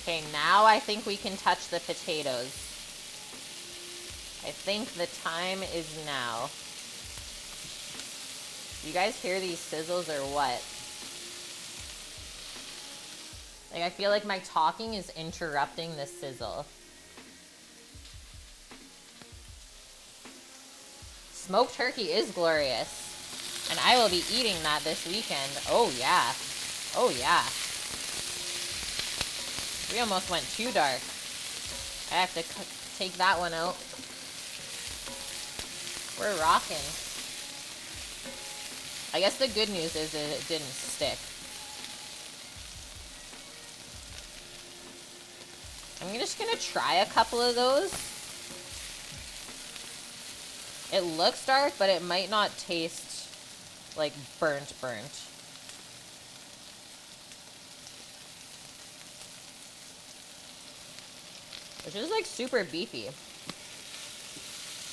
Okay, now I think we can touch the potatoes. I think the time is now. You guys hear these sizzles or what? Like, I feel like my talking is interrupting the sizzle. Smoked turkey is glorious. And I will be eating that this weekend. Oh, yeah. Oh, yeah. We almost went too dark. I have to take that one out. We're rocking. I guess the good news is that it didn't stick. I'm just gonna try a couple of those. It looks dark, but it might not taste like burnt. Which is like super beefy.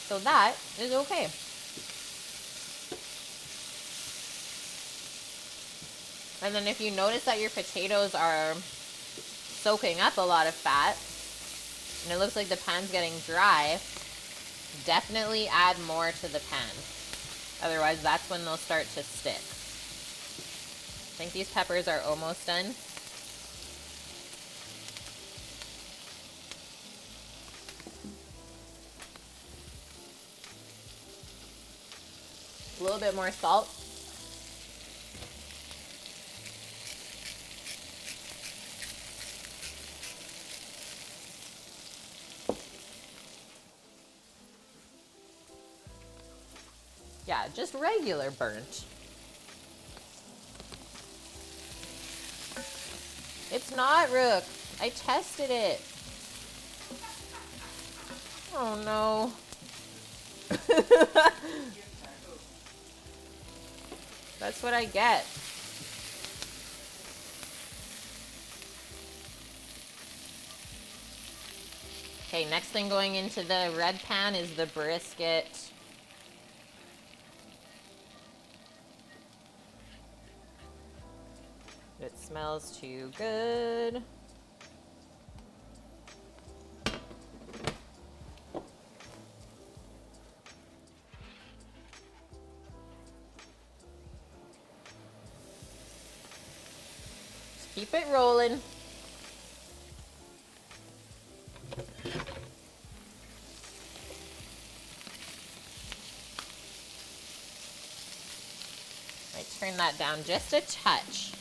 So that is okay. And then if you notice that your potatoes are soaking up a lot of fat, and it looks like the pan's getting dry, definitely add more to the pan. Otherwise, that's when they'll start to stick. I think these peppers are almost done. A little bit more salt. Yeah, just regular burnt. It's not, Rook. I tested it. Oh no. That's what I get. Okay, next thing going into the red pan is the brisket. It smells too good. Just keep it rolling. I turn that down just a touch.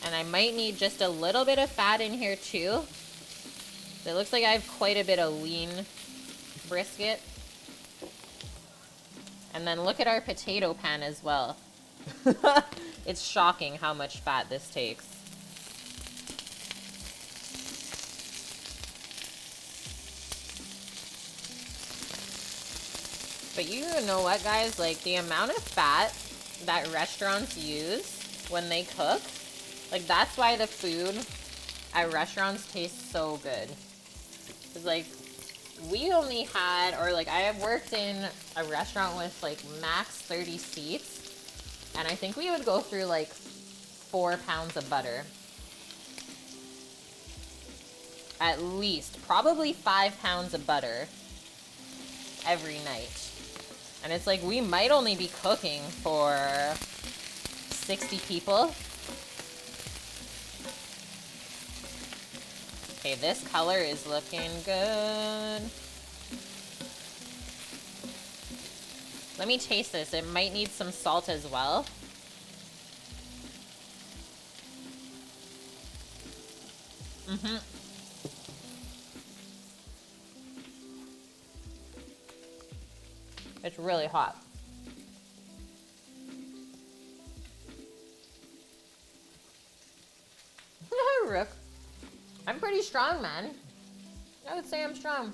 And I might need just a little bit of fat in here too. It looks like I have quite a bit of lean brisket. And then look at our potato pan as well. It's shocking how much fat this takes. But you know what, guys? Like, the amount of fat that restaurants use when they cook, like, that's why the food at restaurants tastes so good. Because, like, we only had, or, like, I have worked in a restaurant with, like, max 30 seats. And I think we would go through, like, 4 pounds of butter. At least. Probably 5 pounds of butter every night. And it's like, we might only be cooking for 60 people. Okay, this color is looking good. Let me taste this. It might need some salt as well. Mm-hmm. It's really hot. Rook. I'm pretty strong, man. I would say I'm strong.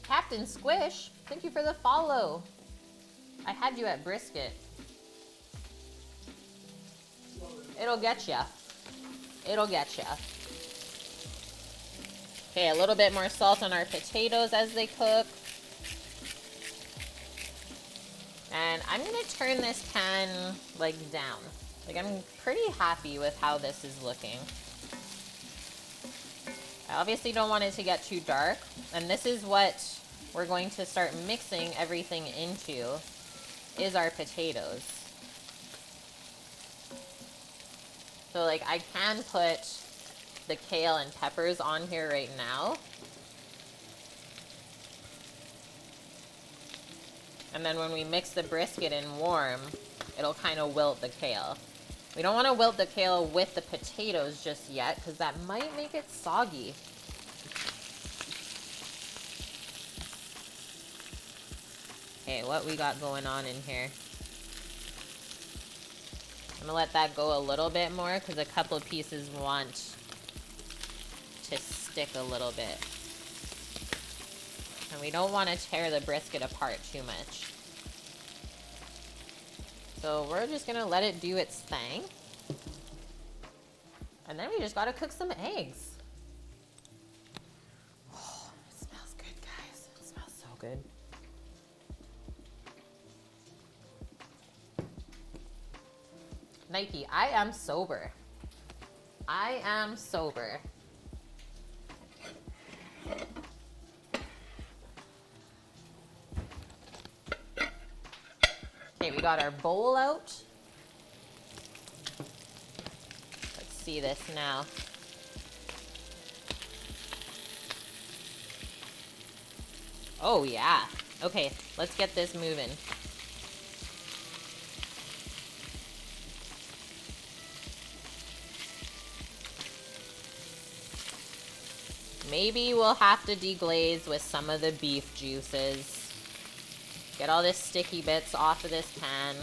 Captain Squish, thank you for the follow. I had you at brisket. It'll get ya. It'll get ya. Okay, a little bit more salt on our potatoes as they cook. And I'm gonna turn this pan, like, down. Like, I'm pretty happy with how this is looking. I obviously don't want it to get too dark. And this is what we're going to start mixing everything into, is our potatoes. So, like, I can put the kale and peppers on here right now. And then when we mix the brisket in warm, it'll kind of wilt the kale. We don't want to wilt the kale with the potatoes just yet, because that might make it soggy. Okay, what we got going on in here? I'm gonna let that go a little bit more, because a couple pieces want to stick a little bit. And we don't want to tear the brisket apart too much. So we're just gonna let it do its thing. And then we just gotta cook some eggs. Oh, it smells good, guys. It smells so good. Nike, I am sober. I am sober. Okay, we got our bowl out. Let's see this now. Oh yeah. Okay, let's get this moving. Maybe we'll have to deglaze with some of the beef juices. Get all this sticky bits off of this pan.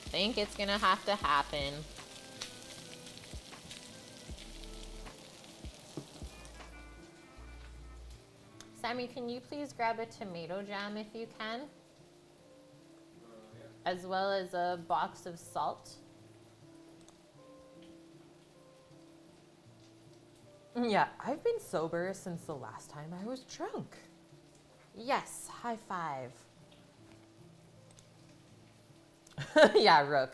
I think it's gonna have to happen. Sammy, can you please grab a tomato jam if you can? Yeah. As well as a box of salt. Yeah, I've been sober since the last time I was drunk. Yes, high five. Yeah, Rook.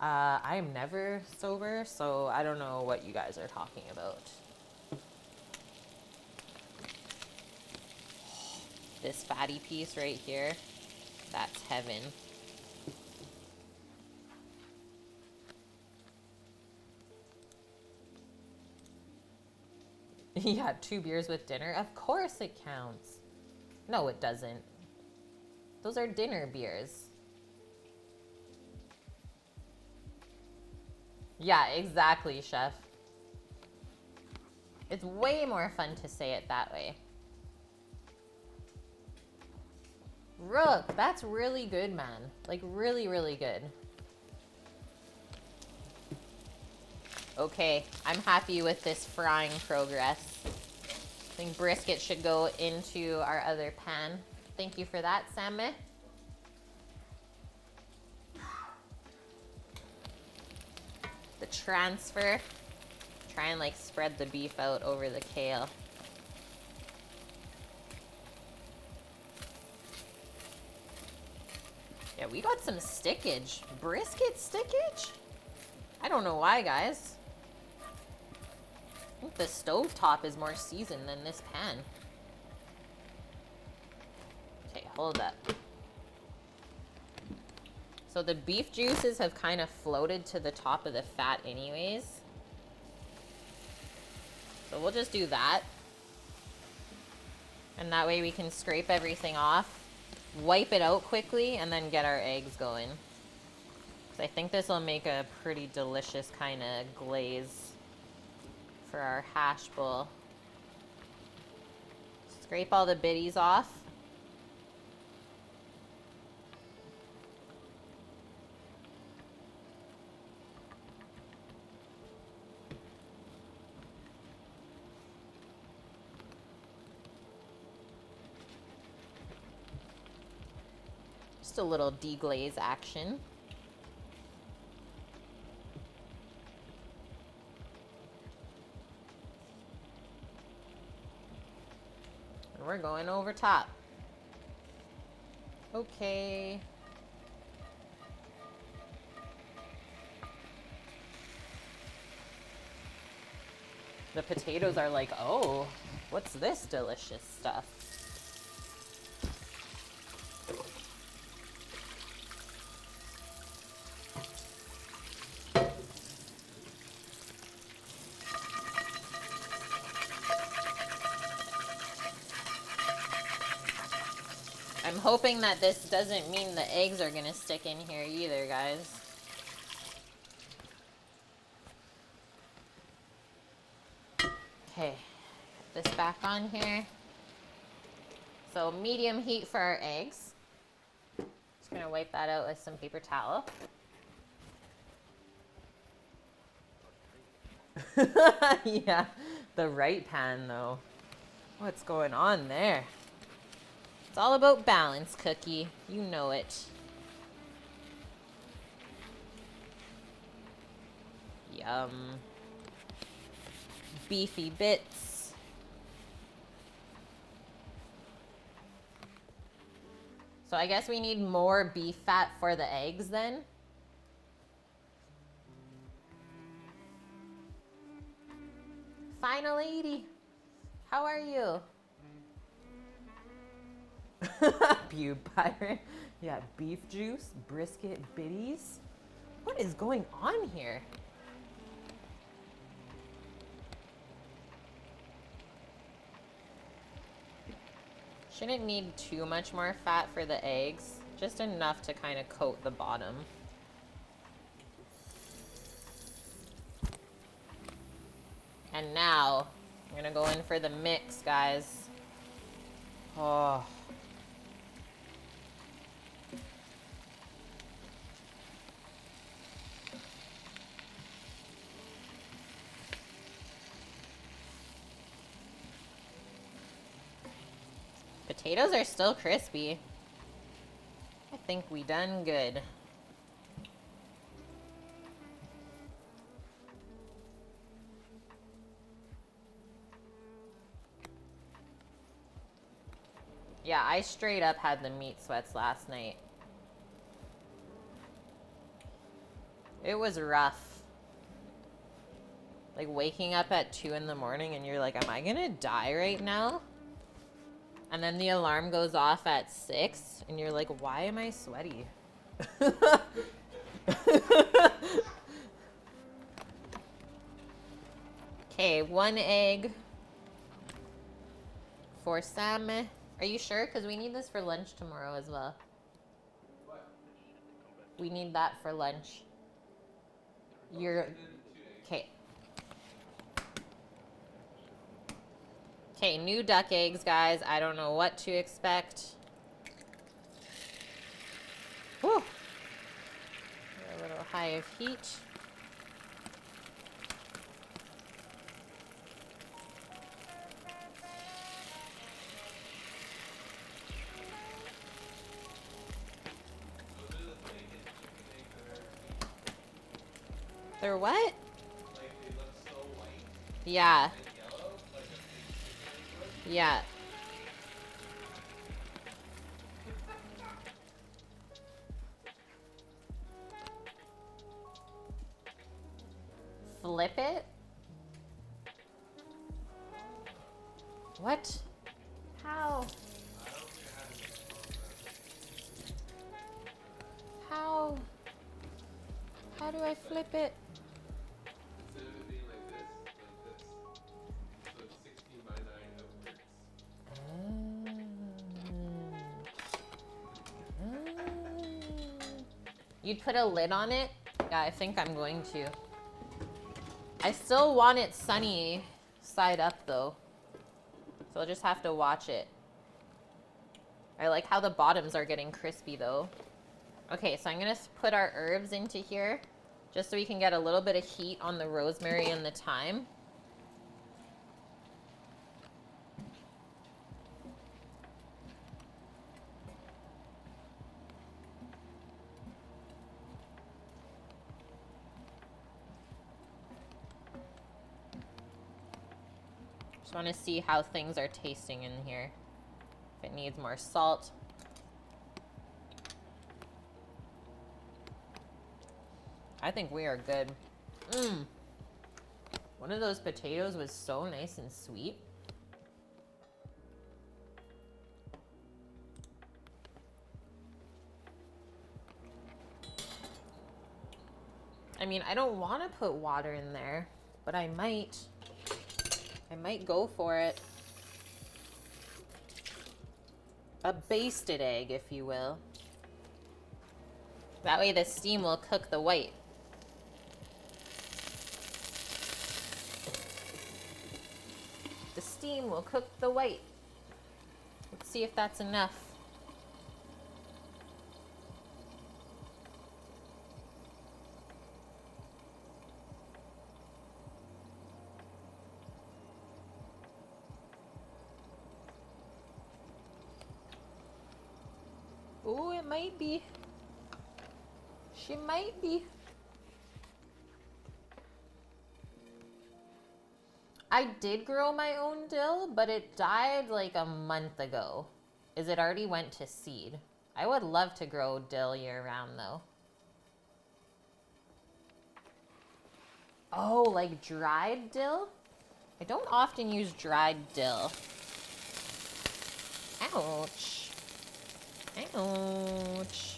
I am never sober, so I don't know what you guys are talking about. This fatty piece right here, that's heaven. Yeah, 2 beers with dinner. Of course it counts. No, it doesn't. Those are dinner beers. Yeah, exactly, chef. It's way more fun to say it that way. Rook, that's really good, man. Like, really, really good. Okay, I'm happy with this frying progress. I think brisket should go into our other pan. Thank you for that, Sammy. The transfer. Try and like spread the beef out over the kale. Yeah, we got some stickage. Brisket stickage? I don't know why, guys. I think the stovetop is more seasoned than this pan. Okay, hold up. So the beef juices have kind of floated to the top of the fat anyways. So we'll just do that. And that way we can scrape everything off, wipe it out quickly, and then get our eggs going. I think this will make a pretty delicious kind of glaze for our hash bowl. Scrape all the bitties off. Just a little deglaze action. We're going over top. Okay. The potatoes are like, oh, what's this delicious stuff? I'm hoping that this doesn't mean the eggs are gonna stick in here either, guys. Okay, put this back on here. So medium heat for our eggs. Just gonna wipe that out with some paper towel. Yeah, the right pan though. What's going on there? It's all about balance, Cookie. You know it. Yum. Beefy bits. So I guess we need more beef fat for the eggs then. Final lady. How are you? Pew pirate. Yeah, beef juice, brisket bitties. What is going on here? Shouldn't need too much more fat for the eggs. Just enough to kind of coat the bottom. And now, I'm gonna go in for the mix, guys. Oh. Potatoes are still crispy. I think we done good. Yeah, I straight up had the meat sweats last night. It was rough. Like waking up at 2 in the morning and you're like, am I gonna die right now? And then the alarm goes off at 6 and you're like, why am I sweaty? Okay, 1 egg for Sam. Are you sure? Because we need this for lunch tomorrow as well. What? We need that for lunch. You're... Okay. Okay, new duck eggs, guys. I don't know what to expect. Whew. A little high of heat. They're what? Like they look so white Yeah. and yellow, like a fake chicken would. Yeah. Flip it? What? How? How? How do I flip it? Instead of it being like this. So it's 16 by 9 outwards. You'd put a lid on it? Yeah, I think I'm going to. I still want it sunny side up though. So I'll just have to watch it. I like how the bottoms are getting crispy though. Okay, so I'm gonna put our herbs into here just so we can get a little bit of heat on the rosemary and the thyme. Just want to see how things are tasting in here. If it needs more salt. I think we are good. One of those potatoes was so nice and sweet. I mean, I don't want to put water in there, but I might. I might go for it. A basted egg, if you will. That way the steam will cook the white. The steam will cook the white. Let's see if that's enough. Ooh, it might be. She might be. I did grow my own dill, but it died like a month ago. Is it already went to seed? I would love to grow dill year round though. Oh, like dried dill? I don't often use dried dill. Ouch. Ouch.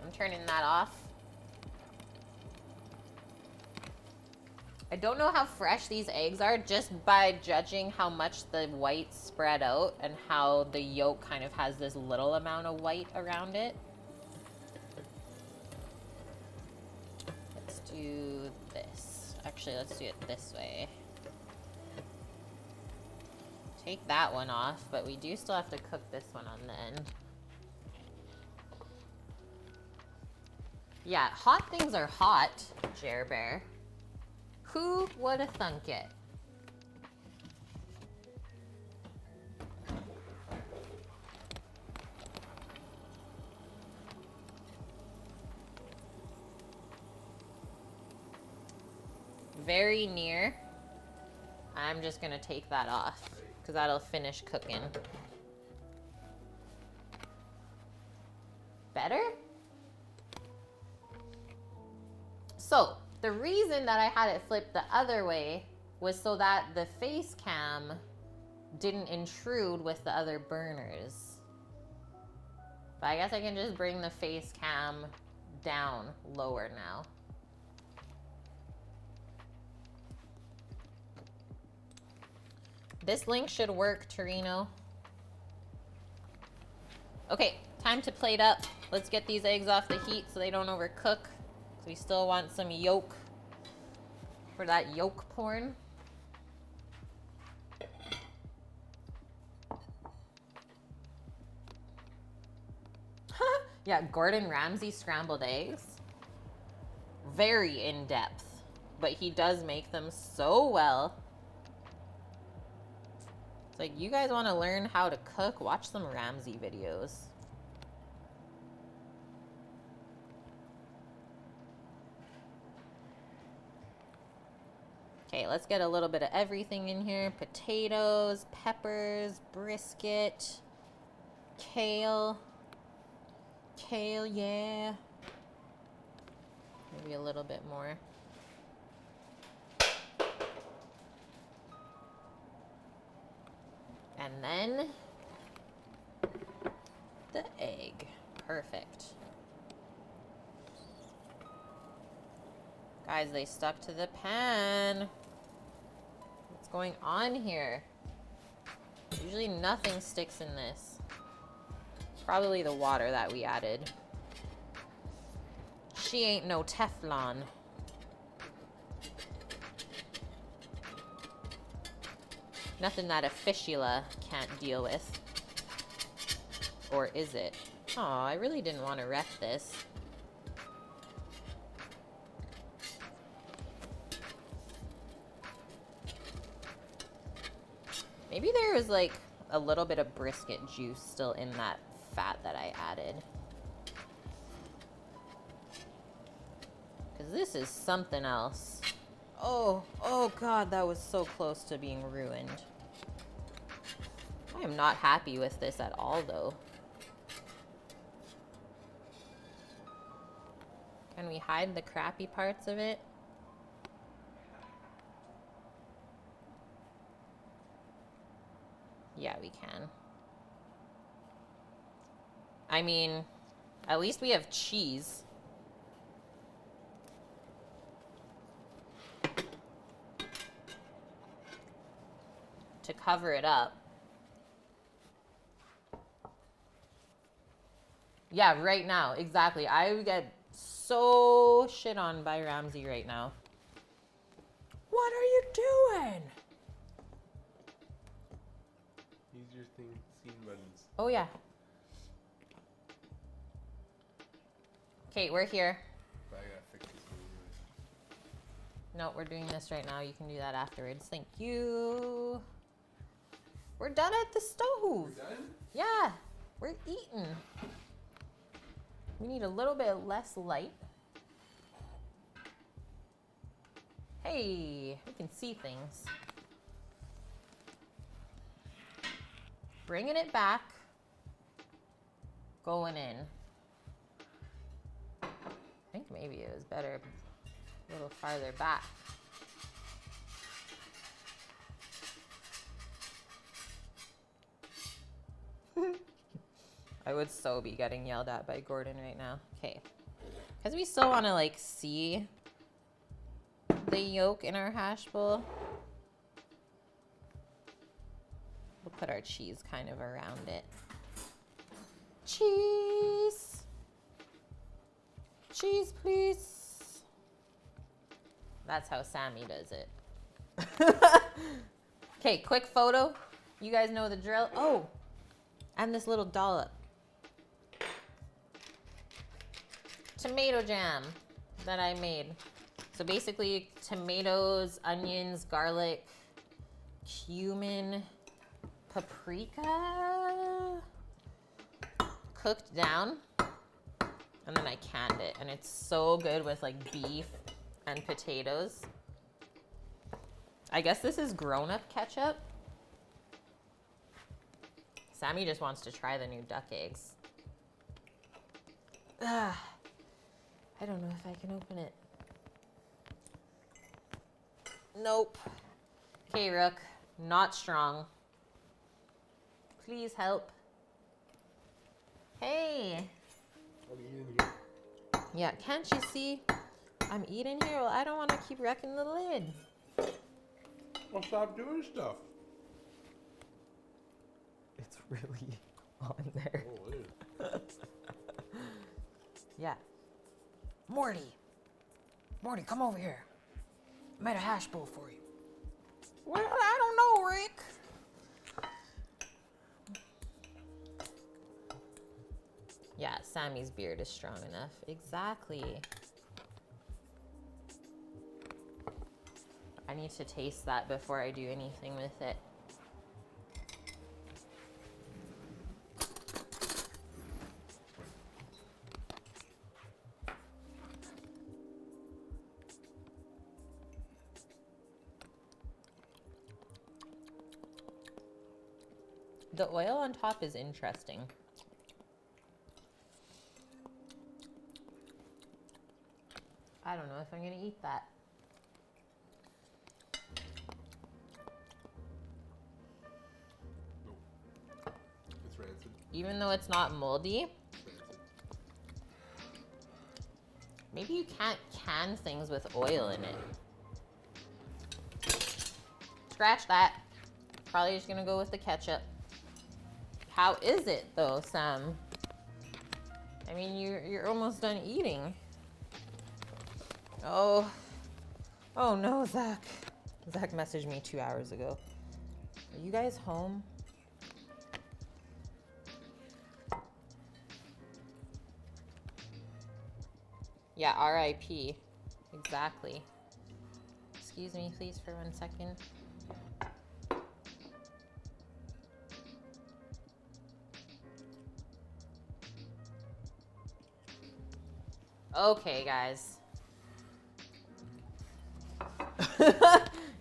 I'm turning that off. I don't know how fresh these eggs are just by judging how much the white spread out and how the yolk kind of has this little amount of white around it. Let's do this. Actually, let's do it this way. Take that one off, but we do still have to cook this one on the end. Yeah, hot things are hot, Jer Bear. Who would have thunk it? Very near. I'm just gonna take that off because that'll finish cooking. Better? So, the reason that I had it flipped the other way was so that the face cam didn't intrude with the other burners. But I guess I can just bring the face cam down lower now. This link should work, Torino. Okay, time to plate up. Let's get these eggs off the heat so they don't overcook. We still want some yolk for that yolk porn. Yeah, Gordon Ramsay scrambled eggs. Very in-depth, but he does make them so well. It's like, you guys want to learn how to cook? Watch some Ramsay videos. Okay, let's get a little bit of everything in here. Potatoes, peppers, brisket, kale. Kale, yeah. Maybe a little bit more. And then the egg. Perfect. Guys, they stuck to the pan. What's going on here? Usually nothing sticks in this. Probably the water that we added. She ain't no Teflon. Nothing that a fishula can't deal with. Or is it? Oh, I really didn't want to wreck this. Maybe there was like a little bit of brisket juice still in that fat that I added. Because this is something else. Oh God, that was so close to being ruined. I am not happy with this at all, though. Can we hide the crappy parts of it? Yeah, we can. I mean, at least we have cheese. To cover it up. Yeah, right now, exactly. I get so shit on by Ramsey right now. What are you doing? Use your scene buttons. Oh, yeah. Okay, we're here. But I gotta fix this one anyway. No, we're doing this right now. You can do that afterwards. Thank you. We're done at the stove. We're done? Yeah, we're eating. We need a little bit less light. Hey, we can see things. Bringing it back. Going in. I think maybe it was better a little farther back. I would so be getting yelled at by Gordon right now. Okay. Because we still want to, like, see the yolk in our hash bowl. We'll put our cheese kind of around it. Cheese! Cheese, please. That's how Sammy does it. Okay, quick photo. You guys know the drill. Oh, and this little dollop. Tomato jam that I made. So basically tomatoes, onions, garlic, cumin, paprika, cooked down, and then I canned it. And it's so good with like beef and potatoes. I guess this is grown-up ketchup. Sammy just wants to try the new duck eggs. Ugh. I don't know if I can open it. Nope. Okay, Rook. Not strong. Please help. Hey. I'm eating here. Yeah, can't you see? I'm eating here. Well, I don't want to keep wrecking the lid. Well, stop doing stuff. It's really on there. Oh, it is. Yeah. Morty, come over here. I made a hash bowl for you. Well, I don't know, Rick. Yeah, Sammy's beard is strong enough. Exactly. I need to taste that before I do anything with it. The oil on top is interesting. I don't know if I'm gonna eat that. Nope. It's rancid. Even though it's not moldy, It's rancid. maybe you can't can things with oil in it. Scratch that. Probably just gonna go with the ketchup. How is it though, Sam? I mean, you're almost done eating. Oh no, Zach. Zach messaged me 2 hours ago. Are you guys home? Yeah, RIP. Exactly. Excuse me, please, for 1 second. Okay, guys.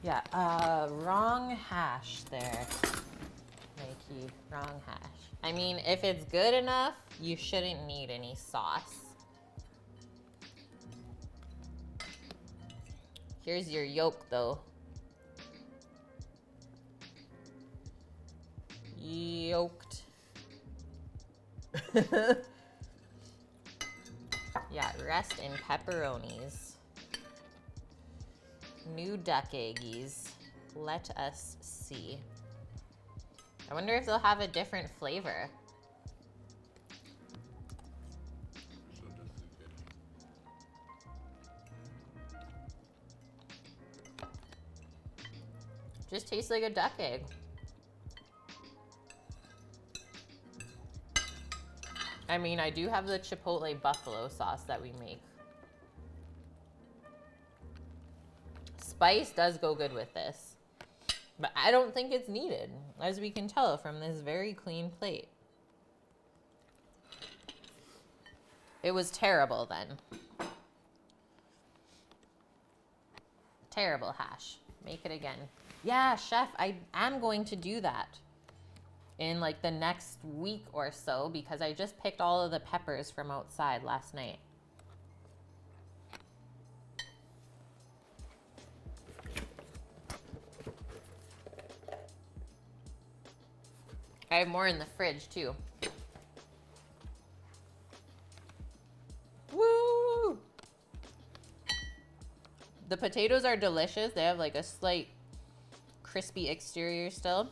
Yeah, wrong hash there. Mikey, wrong hash. I mean, if it's good enough, you shouldn't need any sauce. Here's your yolk, though. Yoked. Yeah, rest in pepperonis. New duck eggies. Let us see. I wonder if they'll have a different flavor. Just tastes like a duck egg. I mean, I do have the chipotle buffalo sauce that we make. Spice does go good with this, but I don't think it's needed, as we can tell from this very clean plate. It was terrible then. Terrible hash. Make it again. Yeah, chef, I am going to do that in like the next week or so because I just picked all of the peppers from outside last night. I have more in the fridge too. Woo! The potatoes are delicious. They have like a slight crispy exterior still.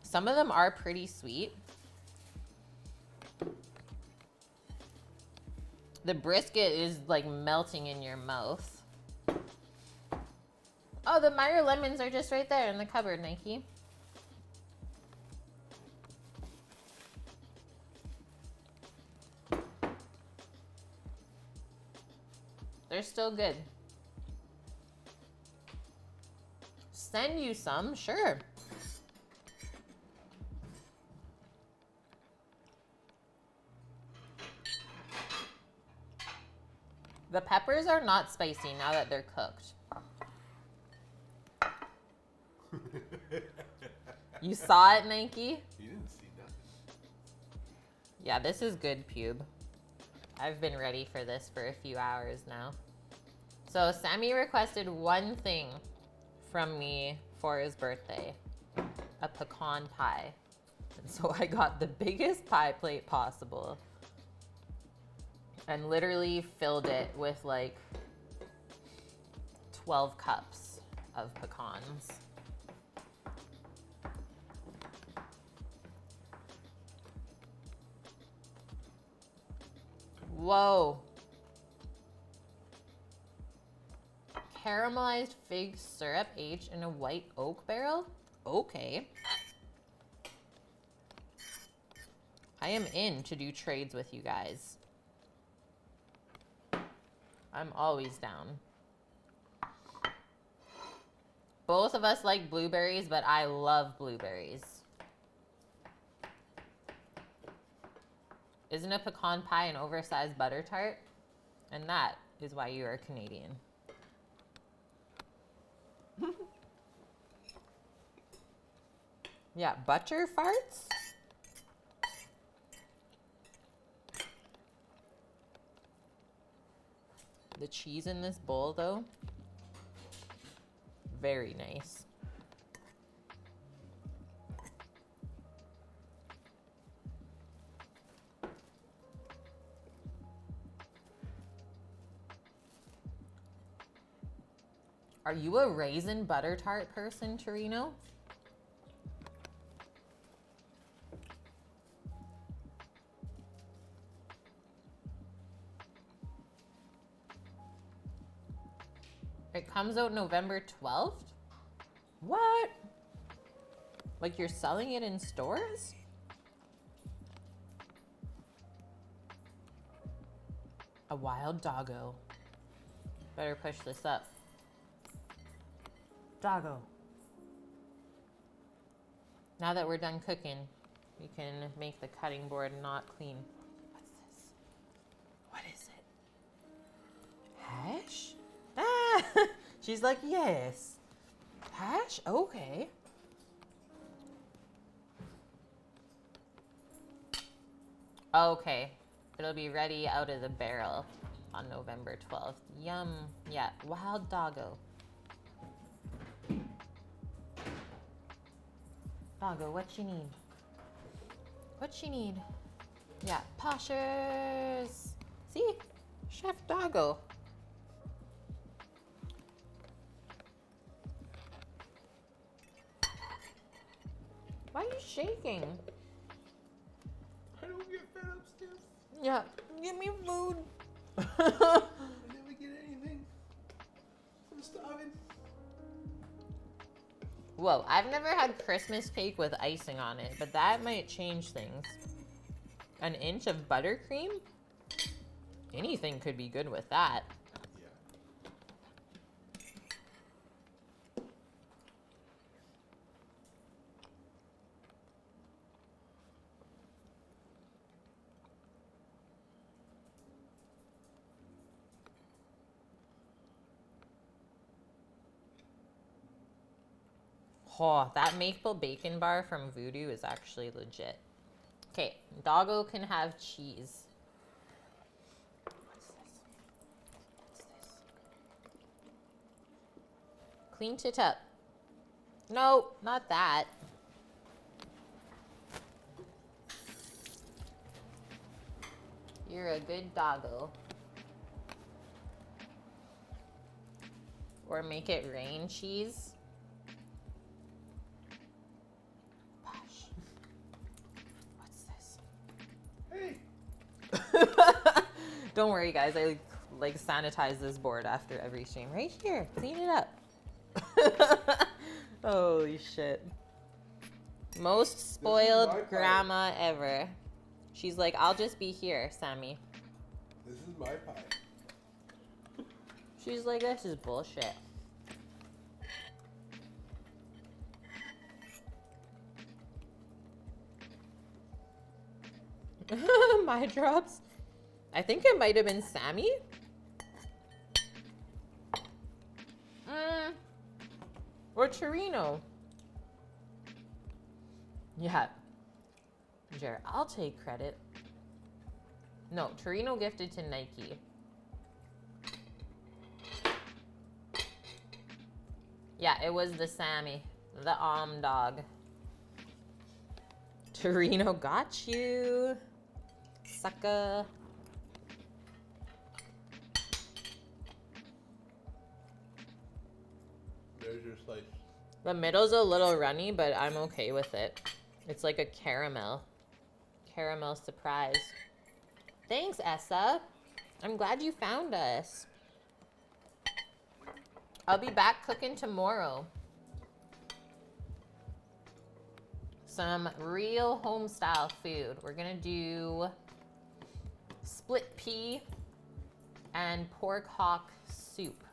Some of them are pretty sweet. The brisket is like melting in your mouth. Oh, the Meyer lemons are just right there in the cupboard, Nike. They're still good. Send you some, sure. The peppers are not spicy now that they're cooked. You saw it, Nike? You didn't see nothing. Yeah, this is good, pube. I've been ready for this for a few hours now. So Sammy requested one thing from me for his birthday, a pecan pie. And so I got the biggest pie plate possible and literally filled it with like 12 cups of pecans. Whoa. Caramelized fig syrup aged in a white oak barrel? Okay. I am in to do trades with you guys. I'm always down. Both of us like blueberries, but I love blueberries. Isn't a pecan pie an oversized butter tart? And that is why you are Canadian. Yeah, butter farts? The cheese in this bowl, though, very nice. Are you a raisin butter tart person, Torino? It comes out November 12th? What? Like you're selling it in stores? A wild doggo. Better push this up. Doggo. Now that we're done cooking, we can make the cutting board not clean. What's this? What is it? Hash? Ah! She's like, yes. Hash? Okay. Okay. It'll be ready out of the barrel on November 12th. Yum. Yeah. Wild doggo. Doggo, what you need? What you need? Yeah. Poshers. See? Chef Doggo. Why are you shaking? I don't get fed upstairs. Yeah, give me food. I never get anything. I'm starving. Whoa, I've never had Christmas cake with icing on it, but that might change things. An inch of buttercream? Anything could be good with that. Yeah. Oh, that maple bacon bar from Voodoo is actually legit. Okay, Doggo can have cheese. What's this? What's this? Cleaned it up. No, not that. You're a good doggo. Or make it rain cheese. Gosh. What's this? Hey. Don't worry, guys. I like sanitize this board after every stream. Right here. Clean it up. Holy shit. Most spoiled my grandma ever. She's like, I'll just be here, Sammy. This is my pie. She's like, this is bullshit. My drops. I think it might have been Sammy. Or Torino. Yeah. Jared, I'll take credit. No, Torino gifted to Nike. Yeah, it was the Sammy, the dog. Torino got you, sucker. There's your slice. The middle's a little runny, but I'm okay with it. It's like a caramel surprise. Thanks, Essa. I'm glad you found us. I'll be back cooking tomorrow. Some real home style food. We're gonna do split pea and pork hock soup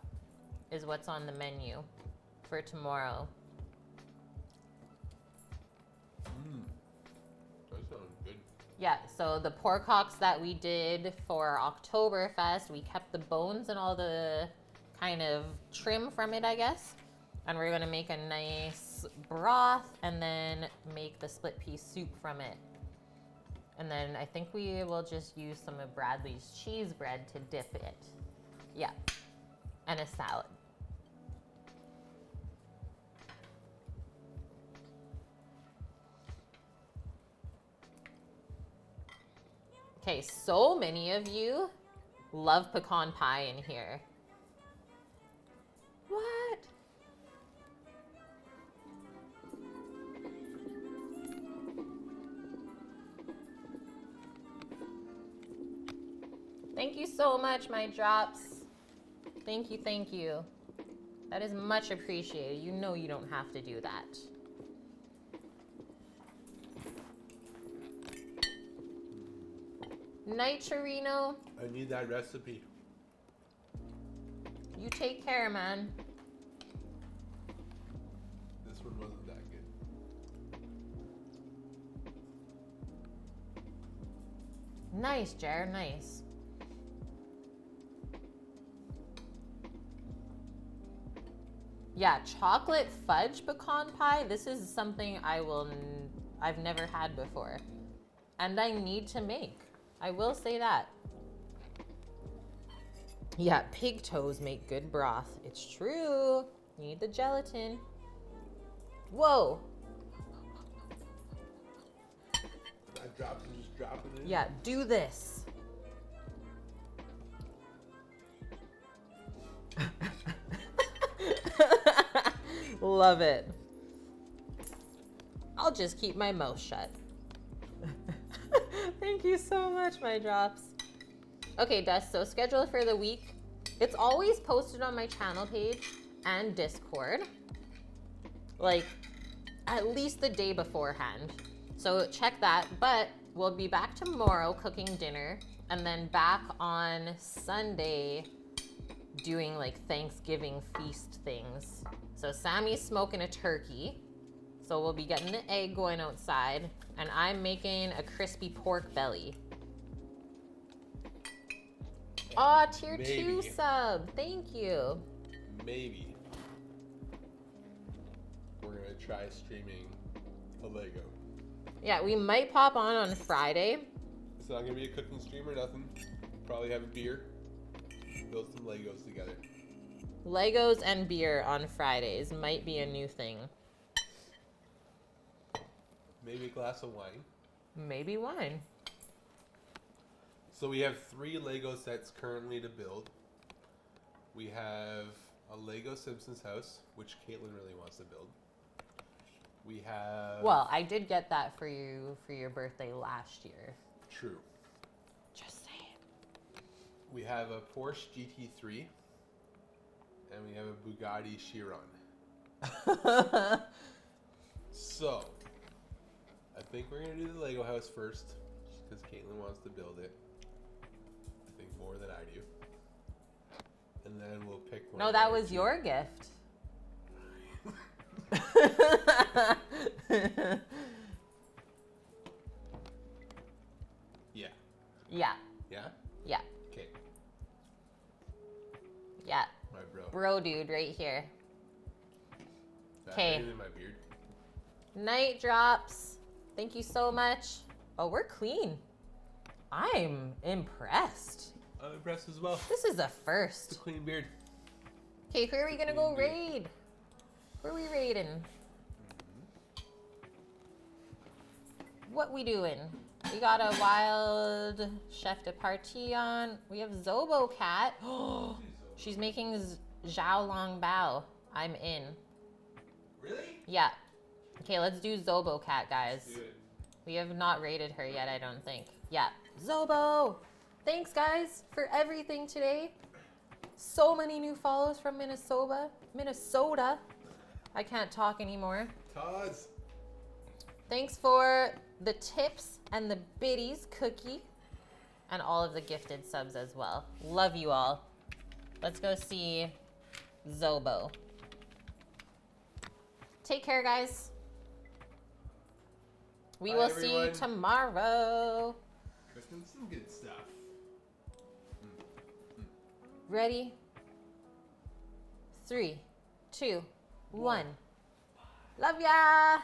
is what's on the menu for tomorrow. That sounds good. Yeah, so the pork hocks that we did for Oktoberfest, we kept the bones and all the kind of trim from it, I guess. And we're gonna make a nice broth and then make the split pea soup from it. And then I think we will just use some of Bradley's cheese bread to dip it. Yeah, and a salad. Okay, so many of you love pecan pie in here. What? Thank you so much, my drops. Thank you, thank you. That is much appreciated. You know you don't have to do that. Night, Torino. I need that recipe. You take care, man. This one wasn't that good. Nice, Jared, nice. Yeah, chocolate fudge pecan pie. This is something I've never had before. And I need to make. I will say that. Yeah, pig toes make good broth. It's true. You need the gelatin. Whoa. That drops and just dropping it in. Yeah, do this. Love it. I'll just keep my mouth shut. Thank you so much, my drops. Okay, Dust, so schedule for the week. It's always posted on my channel page and Discord. Like, at least the day beforehand. So check that, but we'll be back tomorrow cooking dinner and then back on Sunday doing like Thanksgiving feast things. So Sammy's smoking a turkey. So we'll be getting the egg going outside and I'm making a crispy pork belly. Aw, tier 2 sub. Thank you. Maybe we're gonna try streaming a Lego. Yeah, we might pop on Friday. It's not gonna be a cooking stream or nothing. Probably have a beer. Build some Legos together. Legos and beer on Fridays might be a new thing. Maybe a glass of wine. Maybe wine. So we have 3 Lego sets currently to build. We have a Lego Simpsons house, which Caitlin really wants to build. We have... Well, I did get that for you for your birthday last year. True. Just saying. We have a Porsche GT3. And we have a Bugatti Chiron. So, I think we're going to do the Lego house first. Just because Caitlin wants to build it. I think more than I do. And then we'll pick one. No, that was your gift. Yeah. Yeah. Yeah? Yeah. Okay. Yeah. My bro. Bro dude right here. That 'Kay. in my beard. Night drops. Thank you so much. Oh, we're clean. I'm impressed. I'm impressed as well. This is a It's a first. clean beard. Okay, who are we gonna go Clean beard. raid? Who are we raiding? What we doing? We got a wild chef de partie on. We have Zobo Cat. She's making Zhao Long Bao. I'm in. Really? Yeah. Okay, let's do Zobo Cat, guys. Do it. We have not rated her yet, I don't think. Yeah. Zobo! Thanks, guys, for everything today. So many new follows from Minnesota. Minnesota. I can't talk anymore. Tods. Thanks for the tips and the biddies, Cookie, and all of the gifted subs as well. Love you all. Let's go see Zobo. Take care, guys. We Bye, will see you everyone. tomorrow. Kristen, some good stuff. Ready? 3, 2, 1. Love ya!